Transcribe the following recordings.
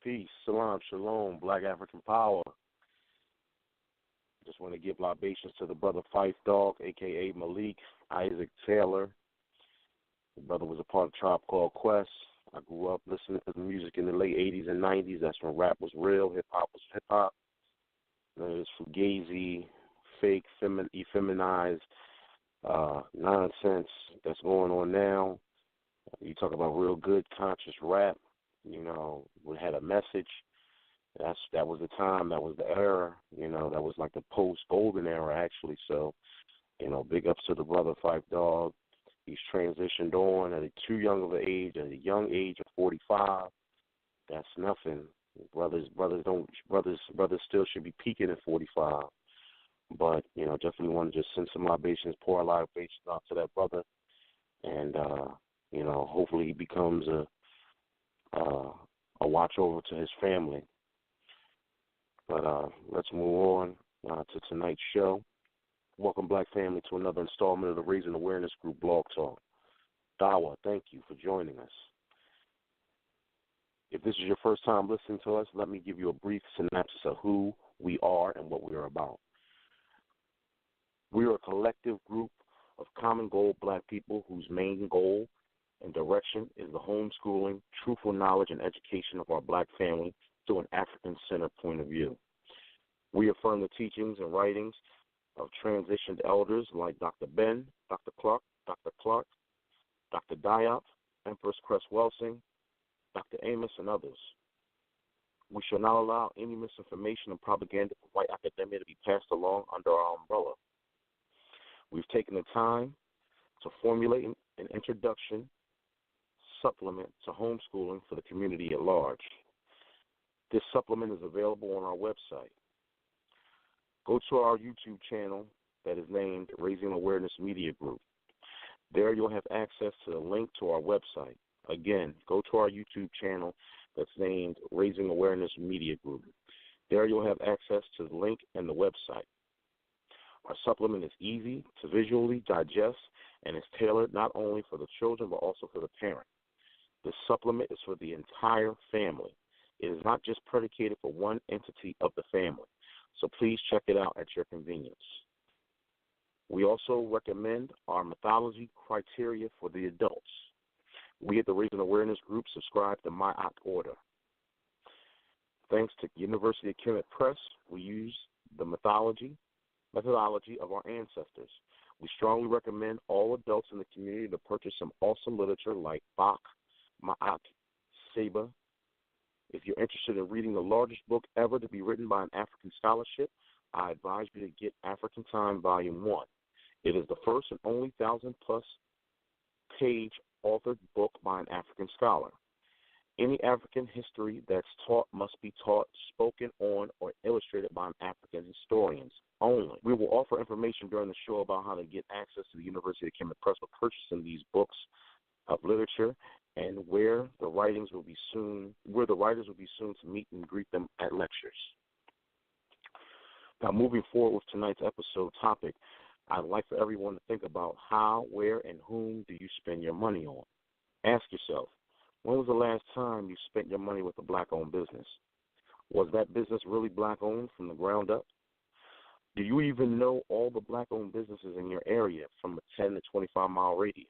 Peace, salam, shalom, Black African power. Just want to give libations to the brother Fife Dog, a.k.a. Malik Isaac Taylor. The brother was a part of a Tribe Called Quest. I grew up listening to the music in the late 80s and 90s. That's when rap was real, hip-hop was hip-hop. There's fugazi, fake, effeminized nonsense that's going on now. You talk about real good, conscious rap, we had a message. That was the time, that was the era, that was like the post-golden era, actually. So, big ups to the brother Fife Dog. He's transitioned on at a too young of an age, at a young age of 45. That's nothing. Brothers still should be peaking at 45. But, definitely want to just send some libations, pour a libation out to that brother. And, hopefully he becomes a watch over to his family. But let's move on to tonight's show. Welcome, Black family, to another installment of the Raising Awareness Group Blog Talk. Dawa, thank you for joining us. If this is your first time listening to us, let me give you a brief synopsis of who we are and what we are about. We are a collective group of common goal Black people whose main goal and direction is the homeschooling, truthful knowledge, and education of our Black family through an African-centered point of view. We affirm the teachings and writings of transitioned elders like Dr. Ben, Dr. Clark, Dr. Diop, Empress Cress Welsing, Dr. Amos, and others. We shall not allow any misinformation and propaganda from white academia to be passed along under our umbrella. We've taken the time to formulate an introduction supplement to homeschooling for the community at large. This supplement is available on our website. Go to our YouTube channel that is named Raising Awareness Media Group. There you'll have access to the link to our website. Again, go to our YouTube channel that's named Raising Awareness Media Group. There you'll have access to the link and the website. Our supplement is easy to visually digest and is tailored not only for the children but also for the parent. This supplement is for the entire family. It is not just predicated for one entity of the family. So please check it out at your convenience. We also recommend our methodology criteria for the adults. We at the Raising Awareness Group subscribe to MyOC Order. Thanks to University of Kmt Press, we use the methodology of our ancestors. We strongly recommend all adults in the community to purchase some awesome literature like Bach, Ma'at, Seba. If you're interested in reading the largest book ever to be written by an African scholarship, I advise you to get African Time Volume 1. It is the first and only 1,000-plus page authored book by an African scholar. Any African history that's taught must be taught, spoken on, or illustrated by an African historian only. We will offer information during the show about how to get access to the University of Kmt Press for purchasing these books of literature and where the writers will be soon to meet and greet them at lectures. Now, moving forward with tonight's episode topic, I'd like for everyone to think about how, where, and whom do you spend your money on. Ask yourself, when was the last time you spent your money with a Black-owned business? Was that business really Black-owned from the ground up? Do you even know all the Black-owned businesses in your area from a 10 to 25-mile radius?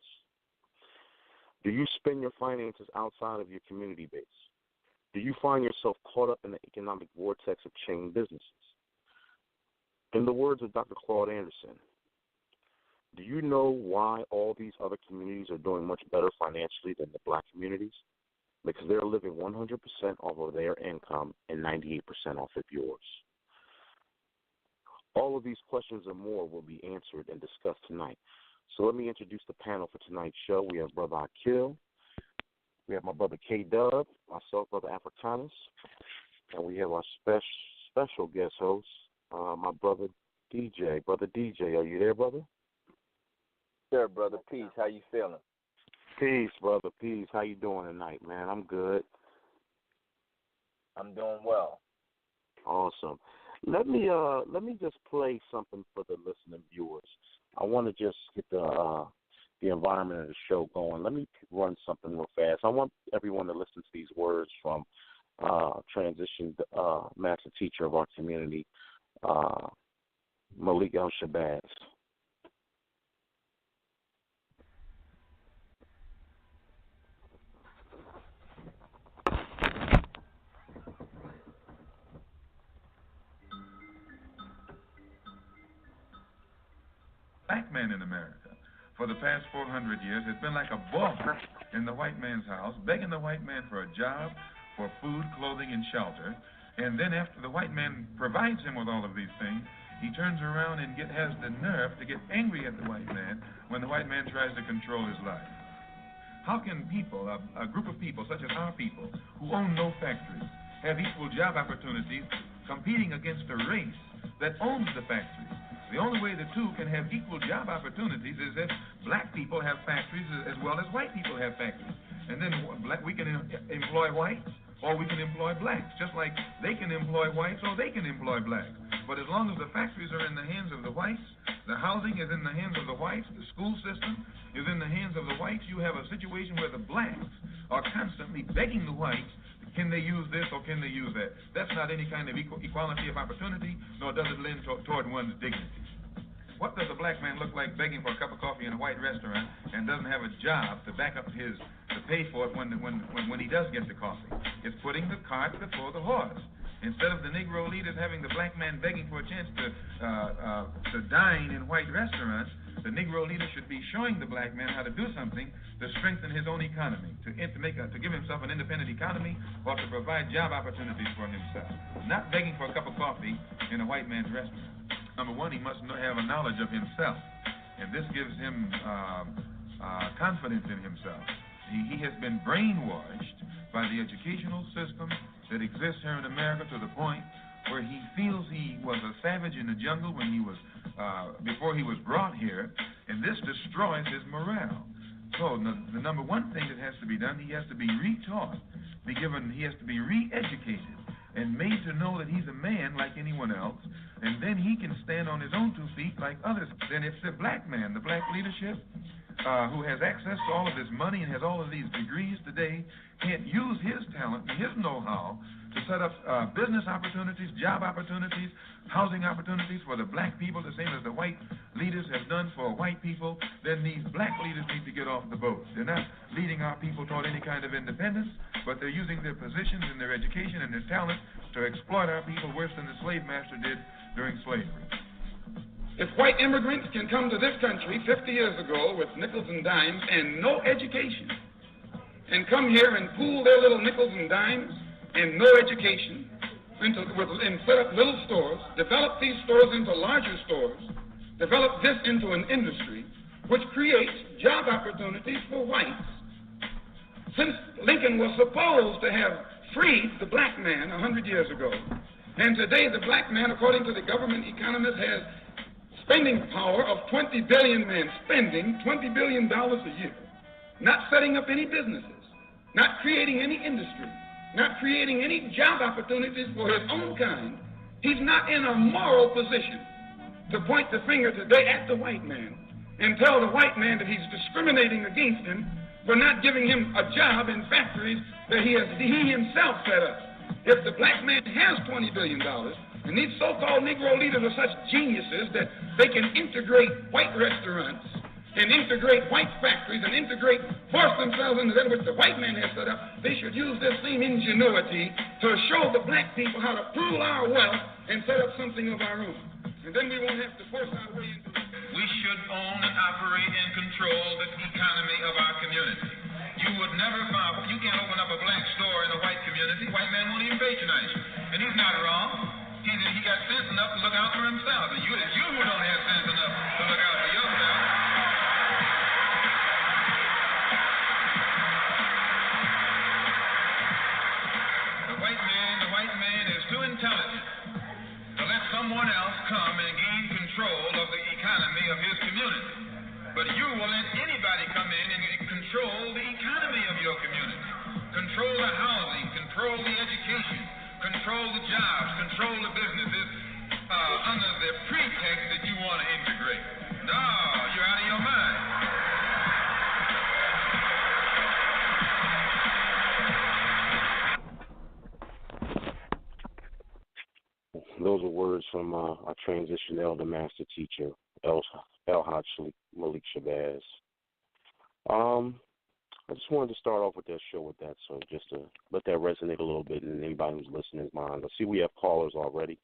Do you spend your finances outside of your community base? Do you find yourself caught up in the economic vortex of chain businesses? In the words of Dr. Claude Anderson, do you know why all these other communities are doing much better financially than the Black communities? Because they're living 100% off of their income and 98% off of yours. All of these questions and more will be answered and discussed tonight. So let me introduce the panel for tonight's show. We have Brother Akil. We have my brother K-Dub, myself, Brother Africanus. And we have our special guest host, my brother DJ. Brother DJ, are you there, brother? Sure, brother. Peace. How you feeling? Peace, brother. Peace. How you doing tonight, man? I'm good. I'm doing well. Awesome. Let me just play something for the listening viewers. I want to just get the environment of the show going. Let me run something real fast. I want everyone to listen to these words from transitioned master teacher of our community, Malik El-Shabazz. Black man in America for the past 400 years has been like a boss in the white man's house, begging the white man for a job, for food, clothing, and shelter. And then after the white man provides him with all of these things, he turns around and has the nerve to get angry at the white man when the white man tries to control his life. How can people, a group of people such as our people, who own no factories, have equal job opportunities competing against a race that owns the factories? The only way the two can have equal job opportunities is if black people have factories as well as white people have factories. And then we can employ whites or we can employ blacks, just like they can employ whites or they can employ blacks. But as long as the factories are in the hands of the whites, the housing is in the hands of the whites, the school system is in the hands of the whites, you have a situation where the blacks are constantly begging the whites, can they use this or can they use that? That's not any kind of equality of opportunity, nor does it lend toward one's dignity. What does a black man look like begging for a cup of coffee in a white restaurant and doesn't have a job to back up to pay for it when he does get the coffee? It's putting the cart before the horse. Instead of the Negro leaders having the black man begging for a chance to dine in white restaurants, the Negro leader should be showing the black man how to do something to strengthen his own economy, to give himself an independent economy, or to provide job opportunities for himself. Not begging for a cup of coffee in a white man's restaurant. Number one, he must have a knowledge of himself, and this gives him confidence in himself. He has been brainwashed by the educational system that exists here in America to the point where he feels he was a savage in the jungle when he was before he was brought here, and this destroys his morale. So the number one thing that has to be done, he has to be retaught, he has to be re-educated and made to know that he's a man like anyone else, and then he can stand on his own 2 feet like others. Then it's the black man, the black leadership, who has access to all of this money and has all of these degrees today, can't use his talent and his know-how to set up business opportunities, job opportunities, housing opportunities for the black people, the same as the white leaders have done for white people. Then these black leaders need to get off the boat. They're not leading our people toward any kind of independence, but they're using their positions and their education and their talent to exploit our people worse than the slave master did during slavery. If white immigrants can come to this country 50 years ago with nickels and dimes and no education, and come here and pool their little nickels and dimes and no education, and set up little stores, develop these stores into larger stores, develop this into an industry which creates job opportunities for whites. Since Lincoln was supposed to have freed the black man 100 years ago, and today the black man, according to the government economist, has spending power of 20 billion men, spending $20 billion a year, not setting up any businesses, not creating any industry, not creating any job opportunities for his own kind. He's not in a moral position to point the finger today at the white man and tell the white man that he's discriminating against him for not giving him a job in factories that he himself set up. If the black man has $20 billion, and these so-called Negro leaders are such geniuses that they can integrate white restaurants and integrate white factories and force themselves into that which the white man has set up, they should use this same ingenuity to show the black people how to pool our wealth and set up something of our own. And then we won't have to force our way into it. We should own and operate and control the economy of our community. You would never find, you can't open up a black store in a white community. White man won't even patronize you. And he's not wrong. He got sense enough to look out for himself. And it's you who don't have sense enough to look out for yourself. The white man is too intelligent to let someone else come and gain control of the economy of his community. But you will let anybody come in and control the economy of your community. Control the housing, control the education, control the jobs, control the businesses under the pretext that you want to integrate. No, you're out of your mind. words from our transition elder master teacher, El Haj Malik Shabazz. I just wanted to start off with that show with that, so just to let that resonate a little bit in anybody who's listening's mind. I see we have callers already.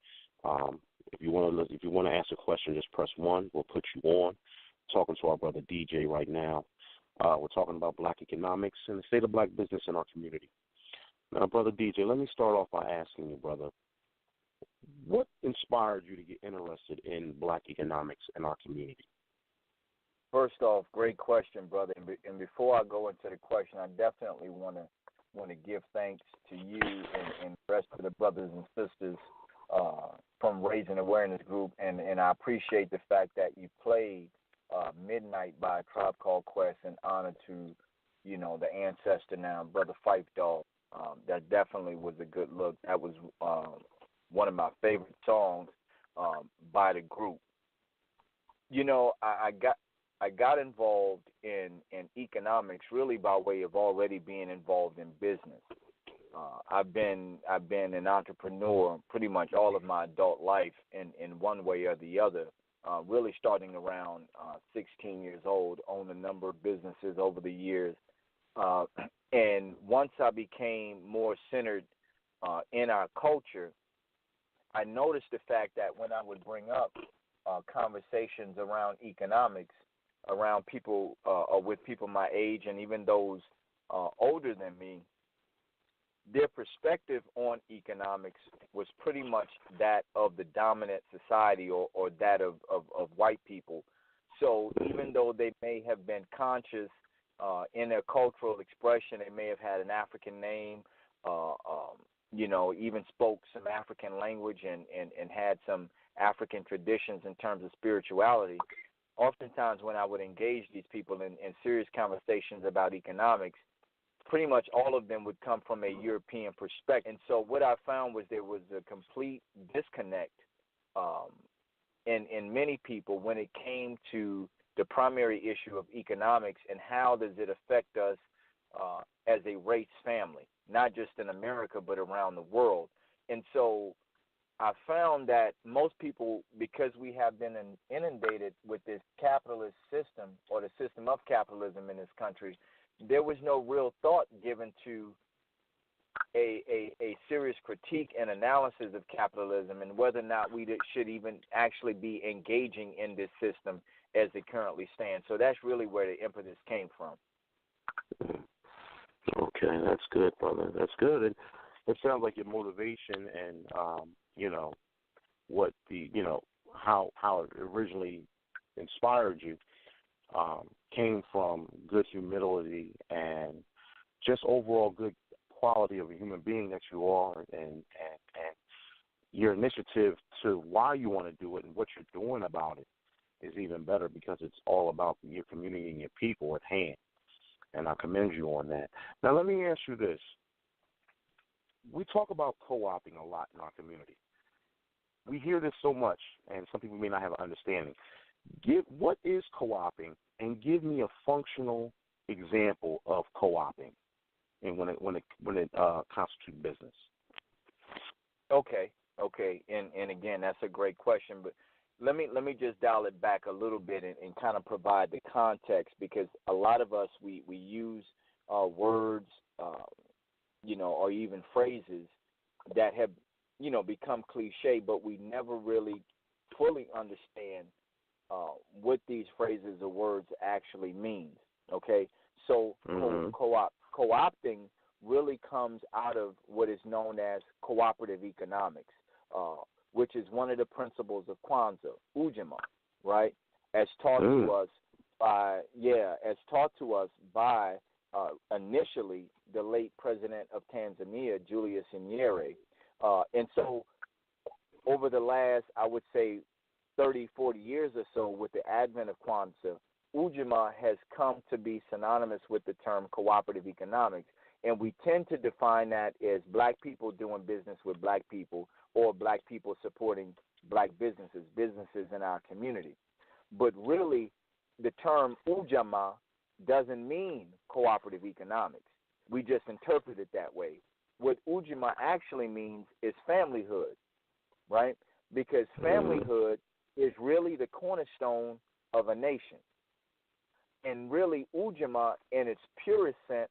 If you want to ask a question, just press 1. We'll put you on. Talking to our brother DJ right now. We're talking about black economics and the state of black business in our community. Now, brother DJ, let me start off by asking you, brother, what inspired you to get interested in black economics in our community? First off, great question, brother. And before I go into the question, I definitely want to give thanks to you and the rest of the brothers and sisters from Raising Awareness Group. And I appreciate the fact that you played Midnight by a Tribe Called Quest in honor to, the ancestor now, Brother Phife Dawg. That definitely was a good look. That was one of my favorite songs by the group. I got involved in economics really by way of already being involved in business. I've been an entrepreneur pretty much all of my adult life in one way or the other. Really starting around 16 years old, owned a number of businesses over the years. And once I became more centered in our culture, I noticed the fact that when I would bring up conversations around economics, around people or with people my age and even those older than me, their perspective on economics was pretty much that of the dominant society or that of white people. So even though they may have been conscious in their cultural expression, they may have had an African name, even spoke some African language and had some African traditions in terms of spirituality. Oftentimes when I would engage these people in serious conversations about economics, pretty much all of them would come from a European perspective. And so what I found was there was a complete disconnect in many people when it came to the primary issue of economics and how does it affect us as a race family, not just in America but around the world. And so I found that most people, because we have been inundated with this capitalist system or the system of capitalism in this country, there was no real thought given to a serious critique and analysis of capitalism and whether or not we should even actually be engaging in this system as it currently stands. So that's really where the impetus came from. Okay, that's good, brother. That's good. And it sounds like your motivation and what how it originally inspired you came from good humility and just overall good quality of a human being that you are, and your initiative to why you want to do it and what you're doing about it is even better because it's all about your community and your people at hand. And I commend you on that. Now let me ask you this. We talk about co-oping a lot in our community. We hear this so much, and some people may not have an understanding. What is co-oping, and give me a functional example of co-oping, and when it constitutes business. Okay, and again, that's a great question, but let me just dial it back a little bit and kind of provide the context, because a lot of us we use words, or even phrases that have become cliche, but we never really fully understand what these phrases or words actually mean. Okay, so co-opting really comes out of what is known as cooperative economics, which is one of the principles of Kwanzaa, Ujamaa, right? As taught to us by initially the late president of Tanzania, Julius Nyerere. And so over the last, I would say, 30, 40 years or so, with the advent of Kwanzaa, Ujamaa has come to be synonymous with the term cooperative economics. And we tend to define that as black people doing business with black people, or black people supporting black businesses in our community. But really, the term Ujamaa doesn't mean cooperative economics. We just interpret it that way. What Ujamaa actually means is familyhood, right? because familyhood is really the cornerstone of a nation. And really, Ujamaa, in its purest sense,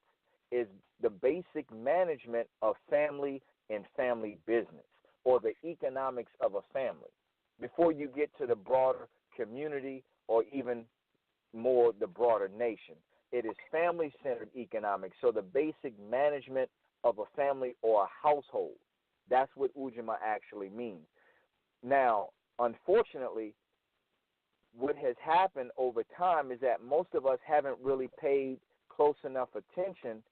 is the basic management of family and family business, or the economics of a family, before you get to the broader community or even more the broader nation. It is family-centered economics, so the basic management of a family or a household. That's what Ujamaa actually means. Now, unfortunately, what has happened over time is that most of us haven't really paid close enough attention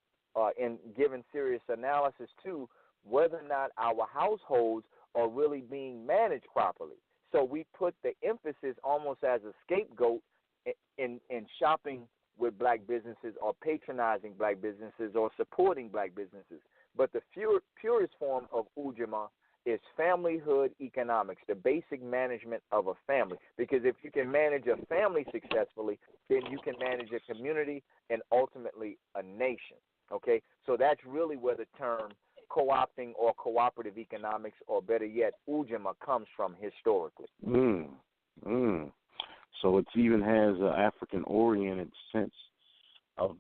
in giving serious analysis to whether or not our households are really being managed properly. So we put the emphasis almost as a scapegoat in shopping with black businesses or patronizing black businesses or supporting black businesses. But the purest form of Ujamaa is familyhood economics, the basic management of a family. Because if you can manage a family successfully, then you can manage a community and ultimately a nation. Okay? So that's really where the term co-opting or cooperative economics, or better yet, Ujamaa, comes from historically. So it even has an African-oriented sense of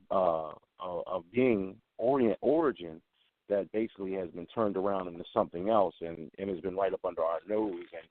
being origin that basically has been turned around into something else and has been right up under our nose. And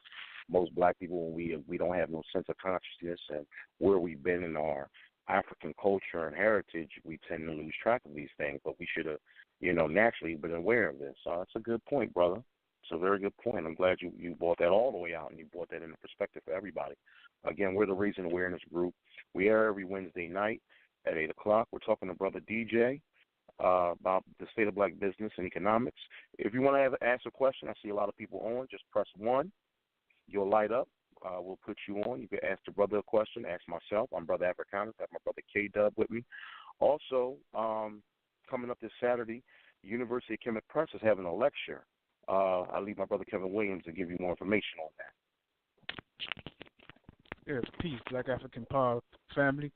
most black people, when we don't have no sense of consciousness and where we've been in our African culture and heritage, we tend to lose track of these things. But we should have, naturally been aware of this. So that's a good point, brother. It's a very good point. I'm glad you brought that all the way out and you brought that into perspective for everybody. Again, we're the Raising Awareness Group. We air every Wednesday night at 8 o'clock. We're talking to Brother DJ about the state of black business and economics. If you want to ask a question, I see a lot of people on. Just press 1. You'll light up. We'll put you on. You can ask the brother a question. Ask myself. I'm Brother Africanus. I have my brother K-Dub with me. Also, coming up this Saturday, University of Kmt Press is having a lecture. I'll leave my brother Kevin Williams to give you more information on that. Yes, peace, Black African Power family.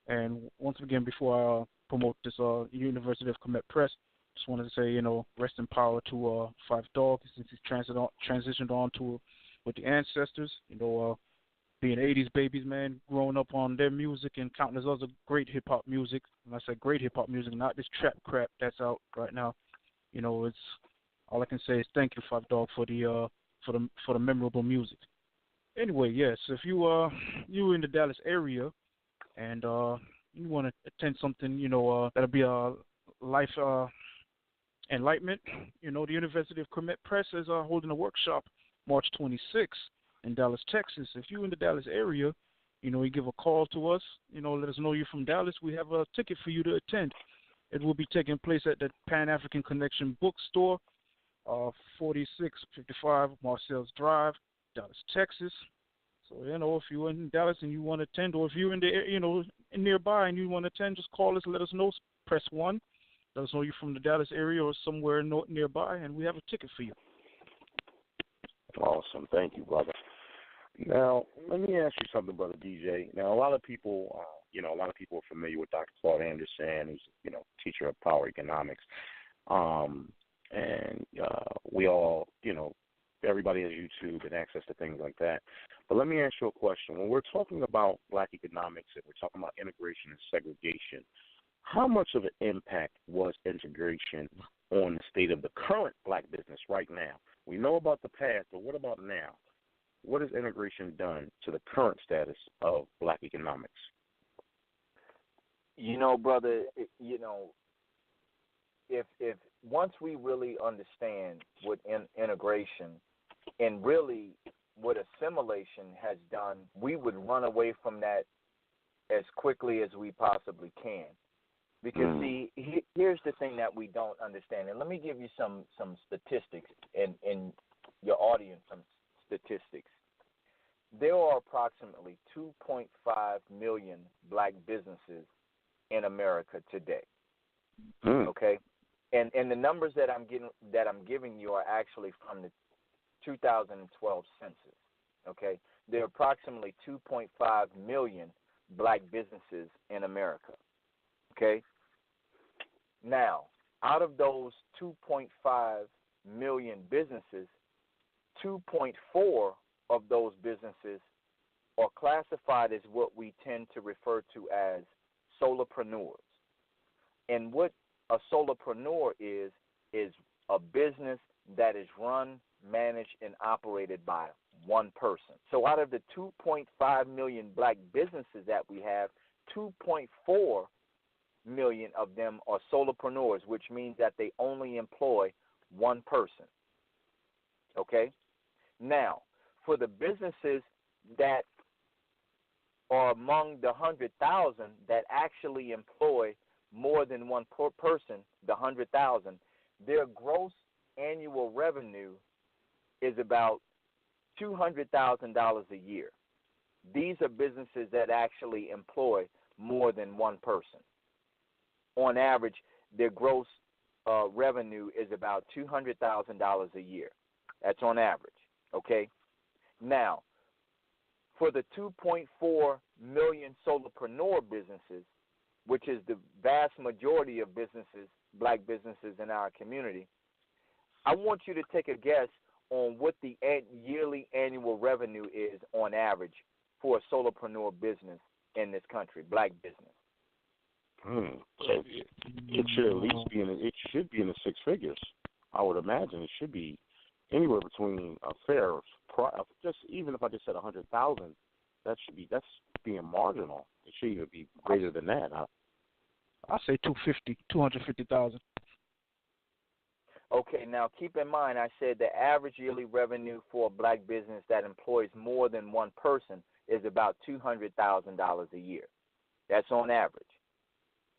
And once again, before I promote this University of Kmt Press, just wanted to say, rest in power to Five Dog, since he's transitioned on to with the ancestors, being 80s babies, man, growing up on their music and countless other great hip-hop music. And I said great hip-hop music, not this trap crap that's out right now. It's all I can say is thank you, Five Dog, for the memorable music. Anyway, yes, if you in the Dallas area and you want to attend something, that'll be a life enlightenment. The University of Kmt Press is holding a workshop March 26th in Dallas, Texas. If you're in the Dallas area, you give a call to us. Let us know you're from Dallas. We have a ticket for you to attend. It will be taking place at the Pan-African Connection Bookstore, 4655 Marcel's Drive, Dallas, Texas. So, if you're in Dallas and you want to attend, or if you're in the, nearby and you want to attend, just call us, let us know, press 1. Let us know you're from the Dallas area or somewhere nearby, and we have a ticket for you. Awesome. Thank you, brother. Now, let me ask you something, Brother DJ. Now, a lot of people are familiar with Dr. Claude Anderson, who's, teacher of power economics. And we all, everybody has YouTube and access to things like that. But let me ask you a question. When we're talking about black economics and we're talking about integration and segregation, how much of an impact was integration on the state of the current black business right now? We know about the past, but what about now? What has integration done to the current status of black economics? Brother, if once we really understand what integration and really what assimilation has done, we would run away from that as quickly as we possibly can. Because, see, here's the thing that we don't understand. And let me give you some statistics in your audience, some statistics. There are approximately 2.5 million black businesses in America today. Okay? And the numbers that I'm giving you are actually from the 2012 census. Okay? There are approximately 2.5 million black businesses in America. Okay? Now, out of those 2.5 million businesses, 2.4 of those businesses are classified as what we tend to refer to as solopreneurs. And what a solopreneur is a business that is run, managed, and operated by one person. So out of the 2.5 million black businesses that we have, 2.4 million of them are solopreneurs, which means that they only employ one person. Okay? Now, for the businesses that are among the 100,000 that actually employ more than one person, the 100,000, their gross annual revenue is about $200,000 a year. These are businesses that actually employ more than one person. On average, their gross revenue is about $200,000 a year. That's on average, okay? Now, for the 2.4 million solopreneur businesses, which is the vast majority of businesses, black businesses in our community, I want you to take a guess on what the yearly annual revenue is on average for a solopreneur business in this country, black business. It should at least be in the six figures. I would imagine it should be anywhere between a fair just even if I just said 100,000, that's being marginal. It should even be greater than that. I say 250,000. Okay, now keep in mind I said the average yearly revenue for a black business that employs more than one person is about $200,000 a year. That's on average.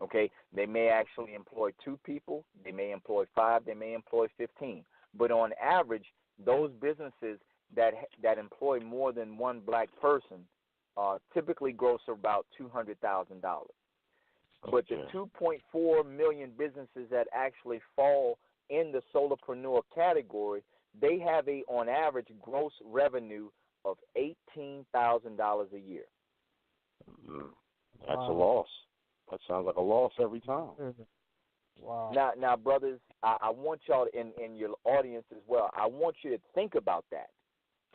Okay, they may actually employ 2 people, they may employ 5, they may employ 15. But on average, those businesses that employ more than one black person typically gross about $200,000. But the 2.4 million businesses that actually fall in the solopreneur category, they have on average gross revenue of $18,000 a year. That's a loss. That sounds like a loss every time. Wow. Now, brothers, I want y'all in your audience as well, I want you to think about that.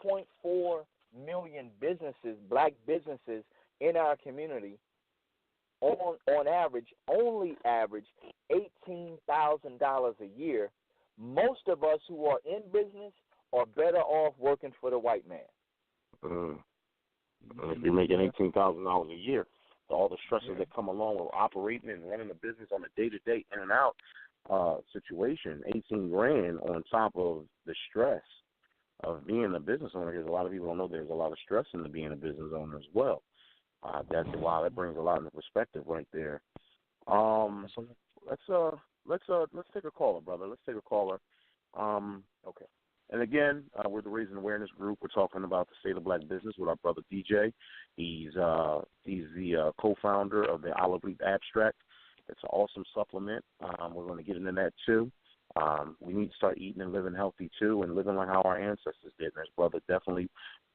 0.4 million businesses, black businesses in our community, on average, only average $18,000 a year. Most of us who are in business are better off working for the white man. If you're making $18,000 a year, all the stresses that come along with operating and running a business on a day-to-day in and out situation, $18,000 on top of the stress of being a business owner, because a lot of people don't know there's a lot of stress in being a business owner as well. That's why that brings a lot into perspective right there. Let's take a caller, brother. Let's take a caller. Okay. And again, we're the Raising Awareness Group. We're talking about the state of black business with our brother DJ. He's the co-founder of the Olive Leaf Abstract. It's an awesome supplement. We're going to get into that too. We need to start eating and living healthy too, and living like how our ancestors did. And his brother definitely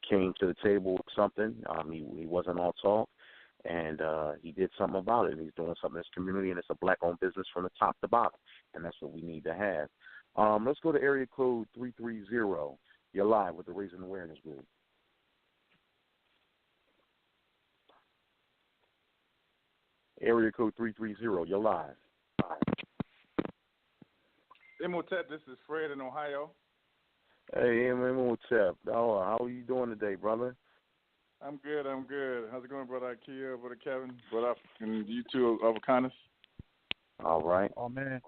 came to the table with something. He wasn't all talk, and he did something about it. He's doing something in his community, and it's a black-owned business from the top to bottom, and that's what we need to have. Let's go to area code 330. You're live with the Raising Awareness Group. Area code 330. You're live. Imhotep, this is Fred in Ohio. Hey, Imhotep. How are you doing today, brother? I'm good. How's it going, brother Ikea, brother Kevin, brother, and you two of Avocanis? All right. Oh, man.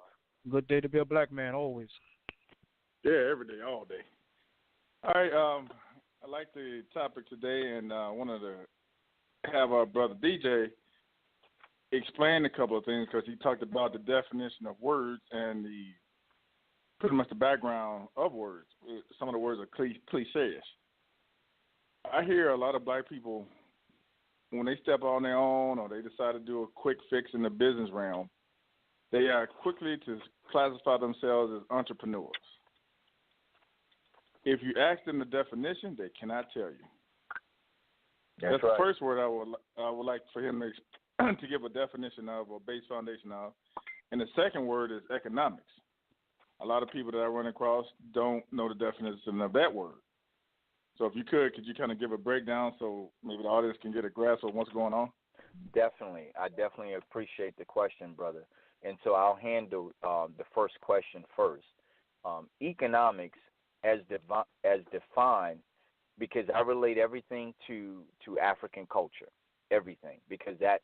Good day to be a black man, always. Yeah, every day, all day. All right, I like the topic today, and I wanted to have our brother DJ explain a couple of things, because he talked about the definition of words and pretty much the background of words. Some of the words are cliches. I hear a lot of black people, when they step on their own or they decide to do a quick fix in the business realm, they are quickly to classify themselves as entrepreneurs. If you ask them the definition, they cannot tell you. That's right. The first word I would like for him to give a definition of, or base foundation of. And the second word is economics. A lot of people that I run across don't know the definition of that word. So if you could you kind of give a breakdown so maybe the audience can get a grasp of what's going on? Definitely. I definitely appreciate the question, brother. And so I'll handle the first question first. Economics as defined, because I relate everything to African culture, everything, because that's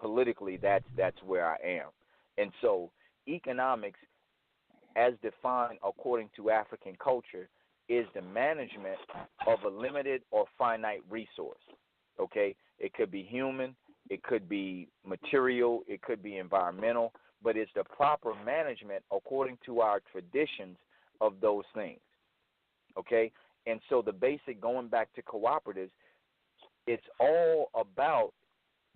politically that's where I am. And so economics as defined according to African culture is the management of a limited or finite resource. Okay? It could be human, it could be material, it could be environmental, but it's the proper management according to our traditions of those things. Okay? And so the basic, going back to cooperatives, it's all about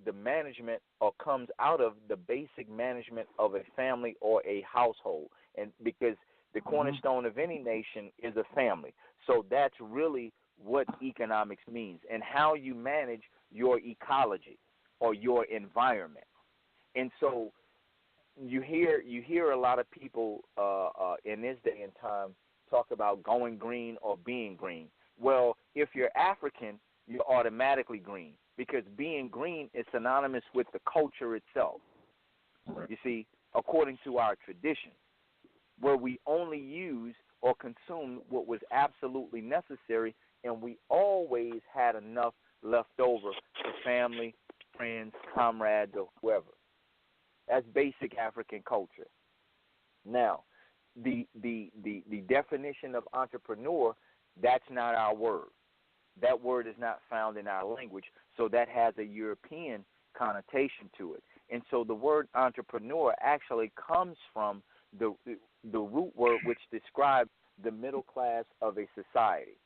the management or comes out of the basic management of a family or a household. And because the cornerstone of any nation is a family. So that's really what economics means and how you manage your ecology or your environment. And so you hear a lot of people in this day and time talk about going green or being green. Well, if you're African, you're automatically green because being green is synonymous with the culture itself. You see, according to our tradition, where we only use or consume what was absolutely necessary, and we always had enough left over for family, friends, comrades, or whoever. That's basic African culture. Now, the definition of entrepreneur, that's not our word. That word is not found in our language, so that has a European connotation to it. And so the word entrepreneur actually comes from the root word which describes the middle class of a society.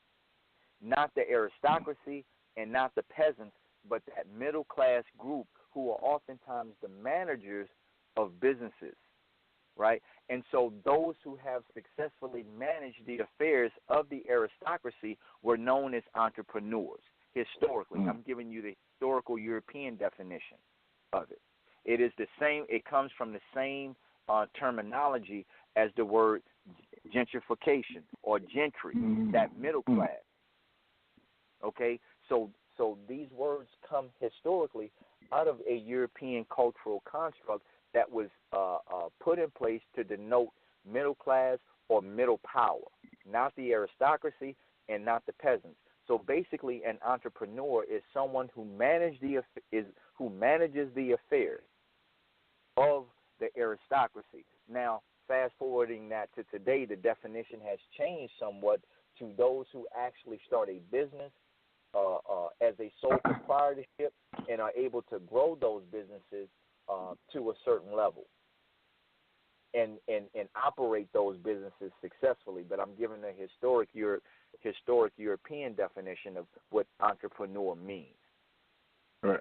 Not the aristocracy and not the peasants, but that middle class group who are oftentimes the managers of businesses, right? And so those who have successfully managed the affairs of the aristocracy were known as entrepreneurs historically. I'm giving you the historical European definition of it. It is the same. It comes from the same terminology as the word gentrification or gentry, that middle class. Okay, so these words come historically out of a European cultural construct that was put in place to denote middle class or middle power, not the aristocracy and not the peasants. So basically, an entrepreneur is someone who manages the affairs of the aristocracy. Now, fast forwarding that to today, the definition has changed somewhat to those who actually start a business as a sole proprietorship and are able to grow those businesses to a certain level and operate those businesses successfully. But I'm giving a historic European definition of what entrepreneur means. Right.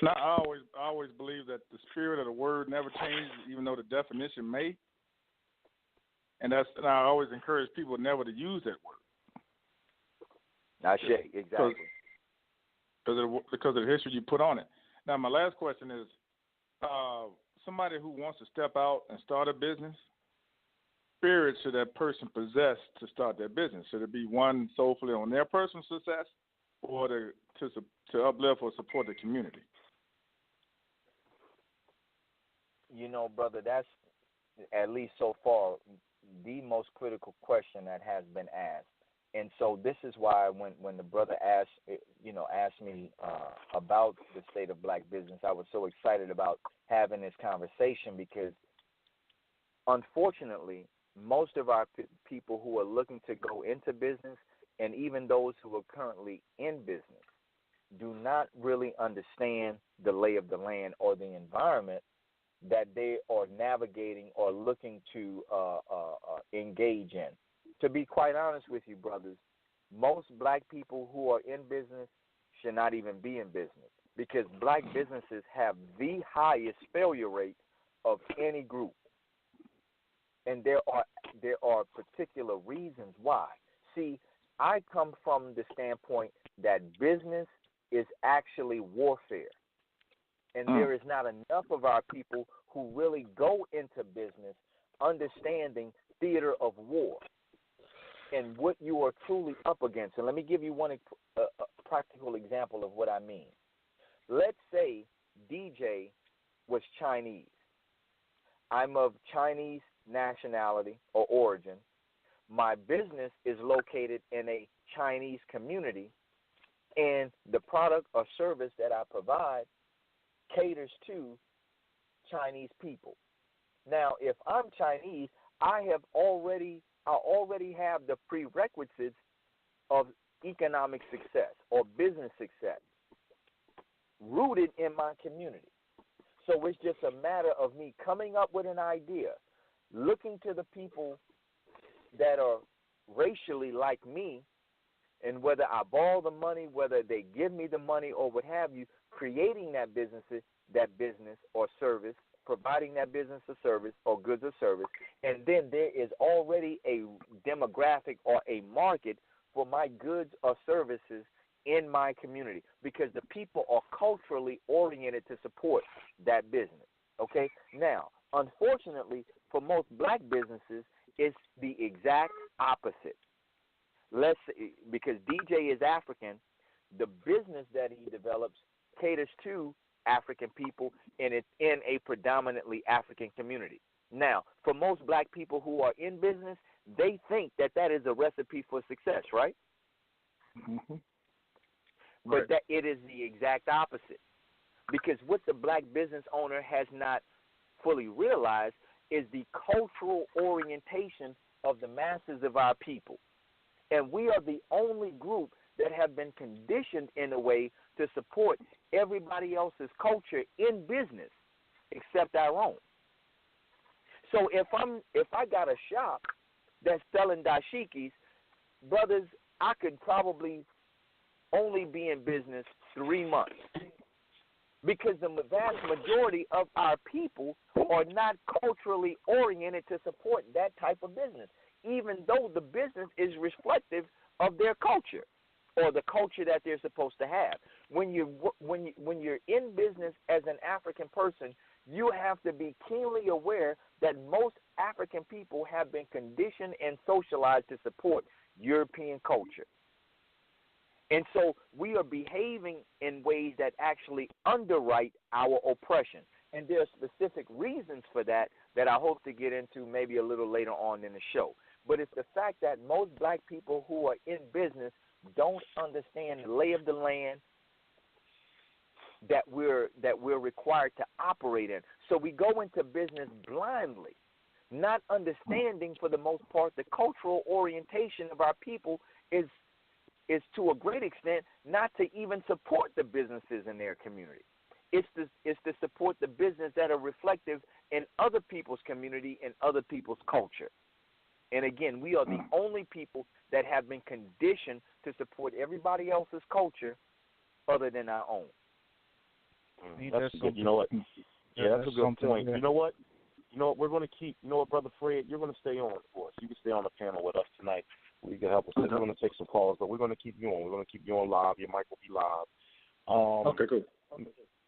Now, I always believe that the spirit of the word never changes, even though the definition may. And I always encourage people never to use that word. Exactly. Because of the history you put on it. Now, my last question is, somebody who wants to step out and start a business, spirit should that person possess to start their business? Should it be one solely on their personal success or to uplift or support the community? You know, brother, that's, at least so far, the most critical question that has been asked. And so this is why when the brother asked me about the state of black business, I was so excited about having this conversation because, unfortunately, most of our people who are looking to go into business and even those who are currently in business do not really understand the lay of the land or the environment that they are navigating or looking to engage in. To be quite honest with you, brothers, most black people who are in business should not even be in business because black businesses have the highest failure rate of any group. And there are particular reasons why. See, I come from the standpoint that business is actually warfare. And there is not enough of our people who really go into business understanding theater of war. and what you are truly up against. And let me give you one practical example of what I mean. Let's say DJ was Chinese. I'm of Chinese nationality or origin. My business is located in a Chinese community, and the product or service that I provide caters to Chinese people. Now, if I'm Chinese, I already have the prerequisites of economic success or business success rooted in my community. So it's just a matter of me coming up with an idea, looking to the people that are racially like me, and whether I borrow the money, whether they give me the money or what have you, creating that business or service, providing that business or service or goods or service, and then there is already a demographic or a market for my goods or services in my community, because the people are culturally oriented to support that business. Okay? Now, unfortunately, for most black businesses, it's the exact opposite. Because DJ is African, the business that he develops caters to African people, and it's in a predominantly African community. Now, for most black people who are in business, they think that is a recipe for success, right? Mm-hmm. But that it is the exact opposite. Because what the black business owner has not fully realized is the cultural orientation of the masses of our people. And we are the only group that have been conditioned in a way to support everybody else's culture in business except our own. So if I got a shop that's selling dashikis, brothers, I could probably only be in business 3 months, because the vast majority of our people are not culturally oriented to support that type of business, even though the business is reflective of their culture or the culture that they're supposed to have. When you're in business as an African person, you have to be keenly aware that most African people have been conditioned and socialized to support European culture. And so we are behaving in ways that actually underwrite our oppression. And there are specific reasons for that I hope to get into maybe a little later on in the show. But it's the fact that most black people who are in business don't understand the lay of the land that we're required to operate in. So we go into business blindly, not understanding for the most part the cultural orientation of our people is to a great extent not to even support the businesses in their community. It's to support the business that are reflective in other people's community and other people's culture. And again, we are the only people that have been conditioned to support everybody else's culture other than our own. That's good. You know what? Yeah, that's a good point. You know what? We're going to keep. You know what, Brother Fred? You're going to stay on for us. You can stay on the panel with us tonight. You can help us. We're going to take some calls, but we're going to keep you on. We're going to keep you on live. Your mic will be live. Okay, cool.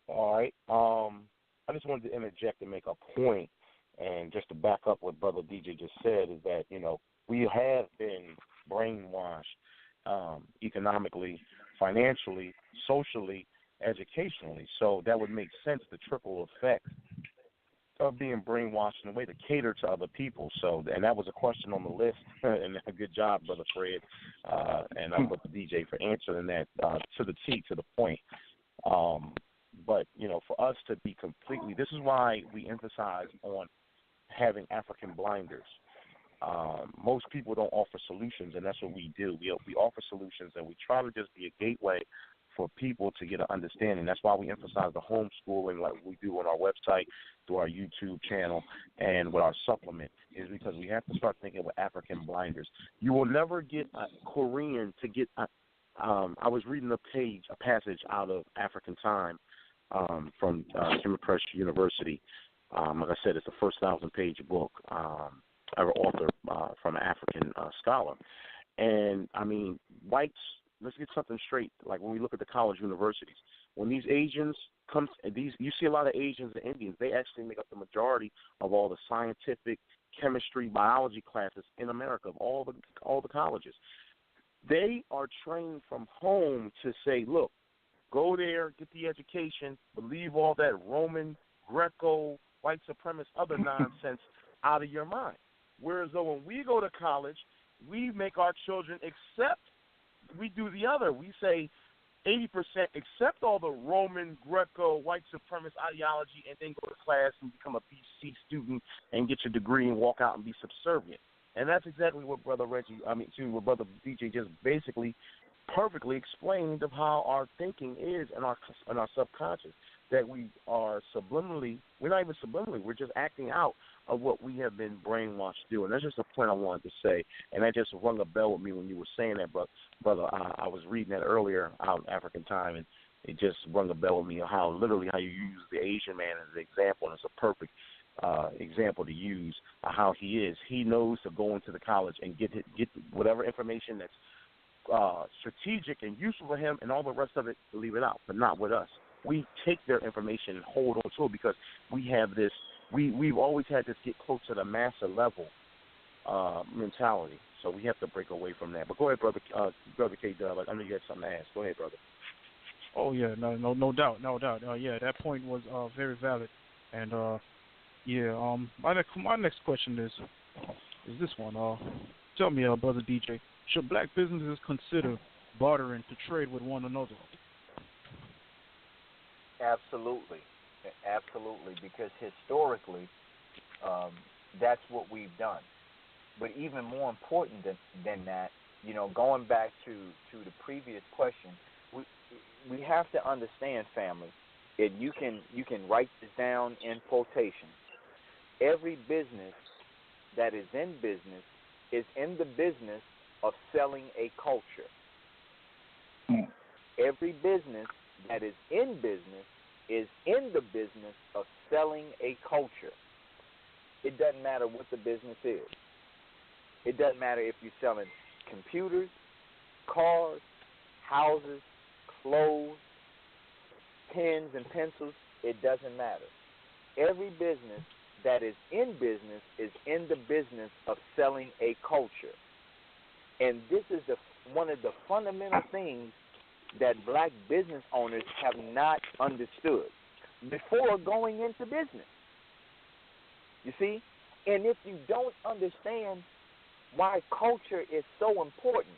All right. I just wanted to interject and make a point, and just to back up what Brother DJ just said, is that, we have been brainwashed economically, financially, socially, educationally. So that would make sense, the triple effect of being brainwashed in a way to cater to other people. So, and that was a question on the list, and a good job, Brother Fred, and I'm with the DJ for answering that to the T, to the point. But, for us to be completely, this is why we emphasize on having African blinders. Most people don't offer solutions, and that's what we do. We offer solutions, and we try to just be a gateway for people to get an understanding. That's why we emphasize the homeschooling like we do on our website, through our YouTube channel, and with our supplement, is because we have to start thinking with African blinders. You will never get a Korean to get I was reading a passage out of African Time from Kmt Press University. Like I said, it's the first 1,000-page book ever authored from an African scholar. And, whites, let's get something straight. Like when we look at the college universities, when these Asians you see a lot of Asians and Indians. They actually make up the majority of all the scientific, chemistry, biology classes in America, of all the colleges. They are trained from home to say, look, go there, get the education, believe all that Roman, Greco, white supremacist, other nonsense out of your mind. Whereas though when we go to college, we make our children accept, we do the other. We say 80% accept all the Roman, Greco, white supremacist ideology and then go to class and become a BC student and get your degree and walk out and be subservient. And that's exactly what Brother DJ just basically perfectly explained of how our thinking is in our subconscious, that we are subliminally, we're not even subliminally, we're just acting out of what we have been brainwashed to do. And that's just a point I wanted to say, and that just rung a bell with me when you were saying that, brother. I was reading that earlier out in African time, and it just rung a bell with me how literally how you use the Asian man as an example, and it's a perfect example to use how he is. He knows to go into the college and get whatever information that's strategic and useful for him, and all the rest of it, leave it out, but not with us. We take their information and hold on to it because we have this, we've always had this get close to the master level mentality. So we have to break away from that. But go ahead, brother K-Dub. I know you had something to ask. Go ahead, brother. Oh, yeah, no doubt. Yeah, that point was very valid. And, my next question is this one. Tell me, Brother DJ, should black businesses consider bartering to trade with one another? Absolutely, because historically, that's what we've done. But even more important than that, going back to the previous question, we have to understand, family, and you can write this down in quotation. Every business that is in the business of selling a culture. Every business that is in the business of selling a culture. It doesn't matter what the business is. It doesn't matter if you're selling computers, cars, houses, clothes, pens and pencils. It doesn't matter. Every business that is in the business of selling a culture. And this is one of the fundamental things that black business owners have not understood before going into business. You see? And if you don't understand why culture is so important,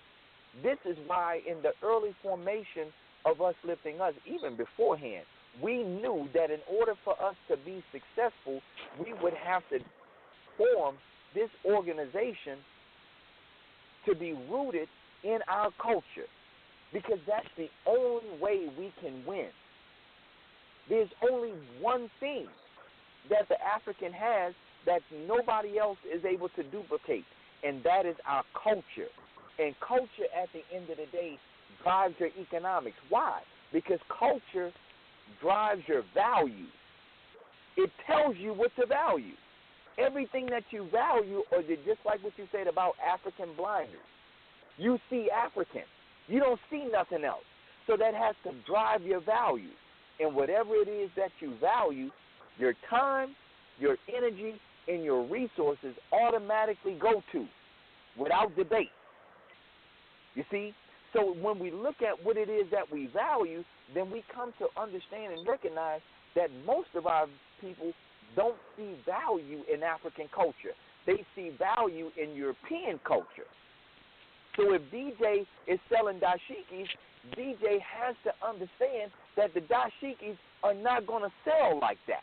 this is why in the early formation of us lifting us, even beforehand, we knew that in order for us to be successful, we would have to form this organization to be rooted in our culture, because that's the only way we can win. There's only one thing that the African has that nobody else is able to duplicate, and that is our culture. And culture, at the end of the day, drives your economics. Why? Because culture drives your values. It tells you what to value. Everything that you value, or just like what you said about African blinders, you see African. You don't see nothing else. So that has to drive your values. And whatever it is that you value, your time, your energy, and your resources automatically go to without debate. You see? So when we look at what it is that we value, then we come to understand and recognize that most of our people don't see value in African culture. They see value in European culture. So if DJ is selling dashikis, DJ has to understand that the dashikis are not going to sell like that.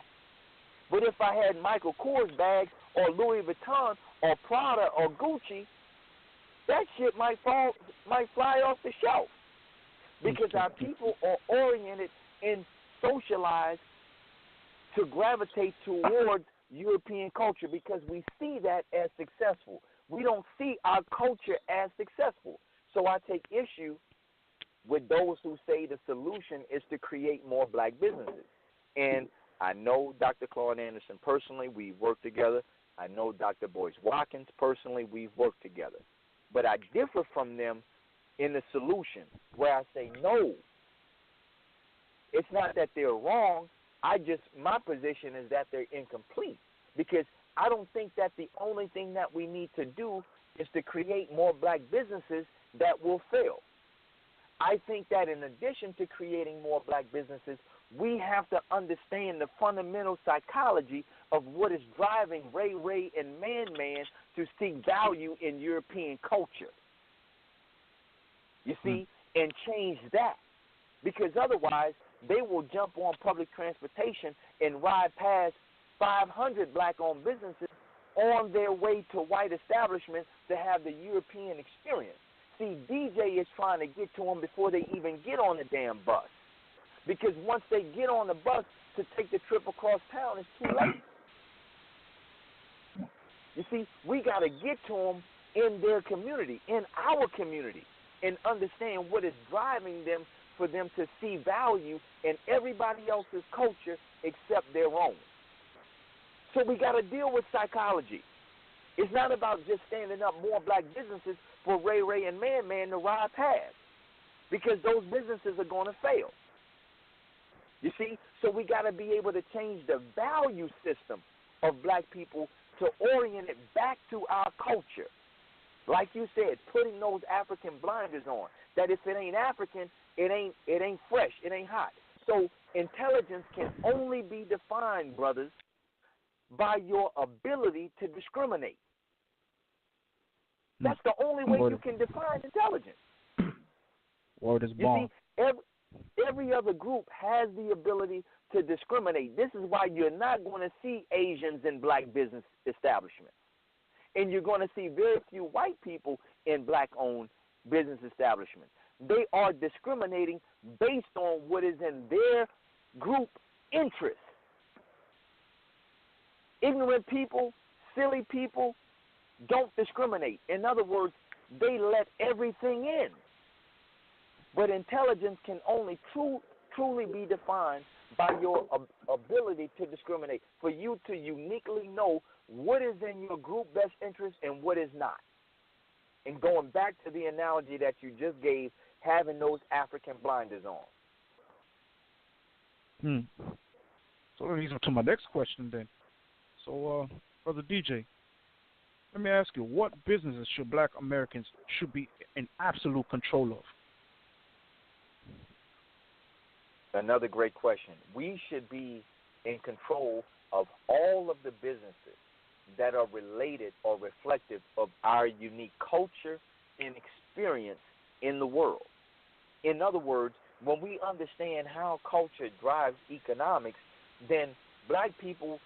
But if I had Michael Kors bags or Louis Vuitton or Prada or Gucci, that shit might fly off the shelf, because our people are oriented and socialized to gravitate towards European culture, because we see that as successful. We don't see our culture as successful. So I take issue with those who say the solution is to create more black businesses. And I know Dr. Claude Anderson personally. We've worked together. I know Dr. Boyce Watkins personally. We've worked together. But I differ from them in the solution, where I say, no, it's not that they're wrong. My position is that they're incomplete, because I don't think that the only thing that we need to do is to create more black businesses that will fail. I think that in addition to creating more black businesses, we have to understand the fundamental psychology of what is driving Ray Ray and Man Man to seek value in European culture. You see, and change that. Because otherwise, they will jump on public transportation and ride past 500 black-owned businesses on their way to white establishments to have the European experience. See, DJ is trying to get to them before they even get on the damn bus. Because once they get on the bus to take the trip across town, it's too late. You see, we got to get to them in their community, in our community, and understand what is driving them for them to see value in everybody else's culture except their own. So we got to deal with psychology. It's not about just standing up more black businesses for Ray Ray and Man Man to ride past, because those businesses are going to fail. You see? So we got to be able to change the value system of black people to orient it back to our culture. Like you said, putting those African blinders on, that if it ain't African, it ain't fresh, it ain't hot. So intelligence can only be defined, brothers, by your ability to discriminate. That's the only way you can define intelligence. Word is born. You see, every other group has the ability to discriminate. This is why you're not going to see Asians in black business establishments. And you're going to see very few white people in black-owned business establishments. They are discriminating based on what is in their group interest. Ignorant people, silly people don't discriminate. In other words, they let everything in. But intelligence can only truly be defined by your ability to discriminate, for you to uniquely know what is in your group best interest and what is not. And going back to the analogy that you just gave, having those African blinders on. So that leads me to my next question then. So, Brother DJ, let me ask you, what businesses should black Americans should be in absolute control of? Another great question. We should be in control of all of the businesses that are related or reflective of our unique culture and experience in the world. In other words, when we understand how culture drives economics, then black people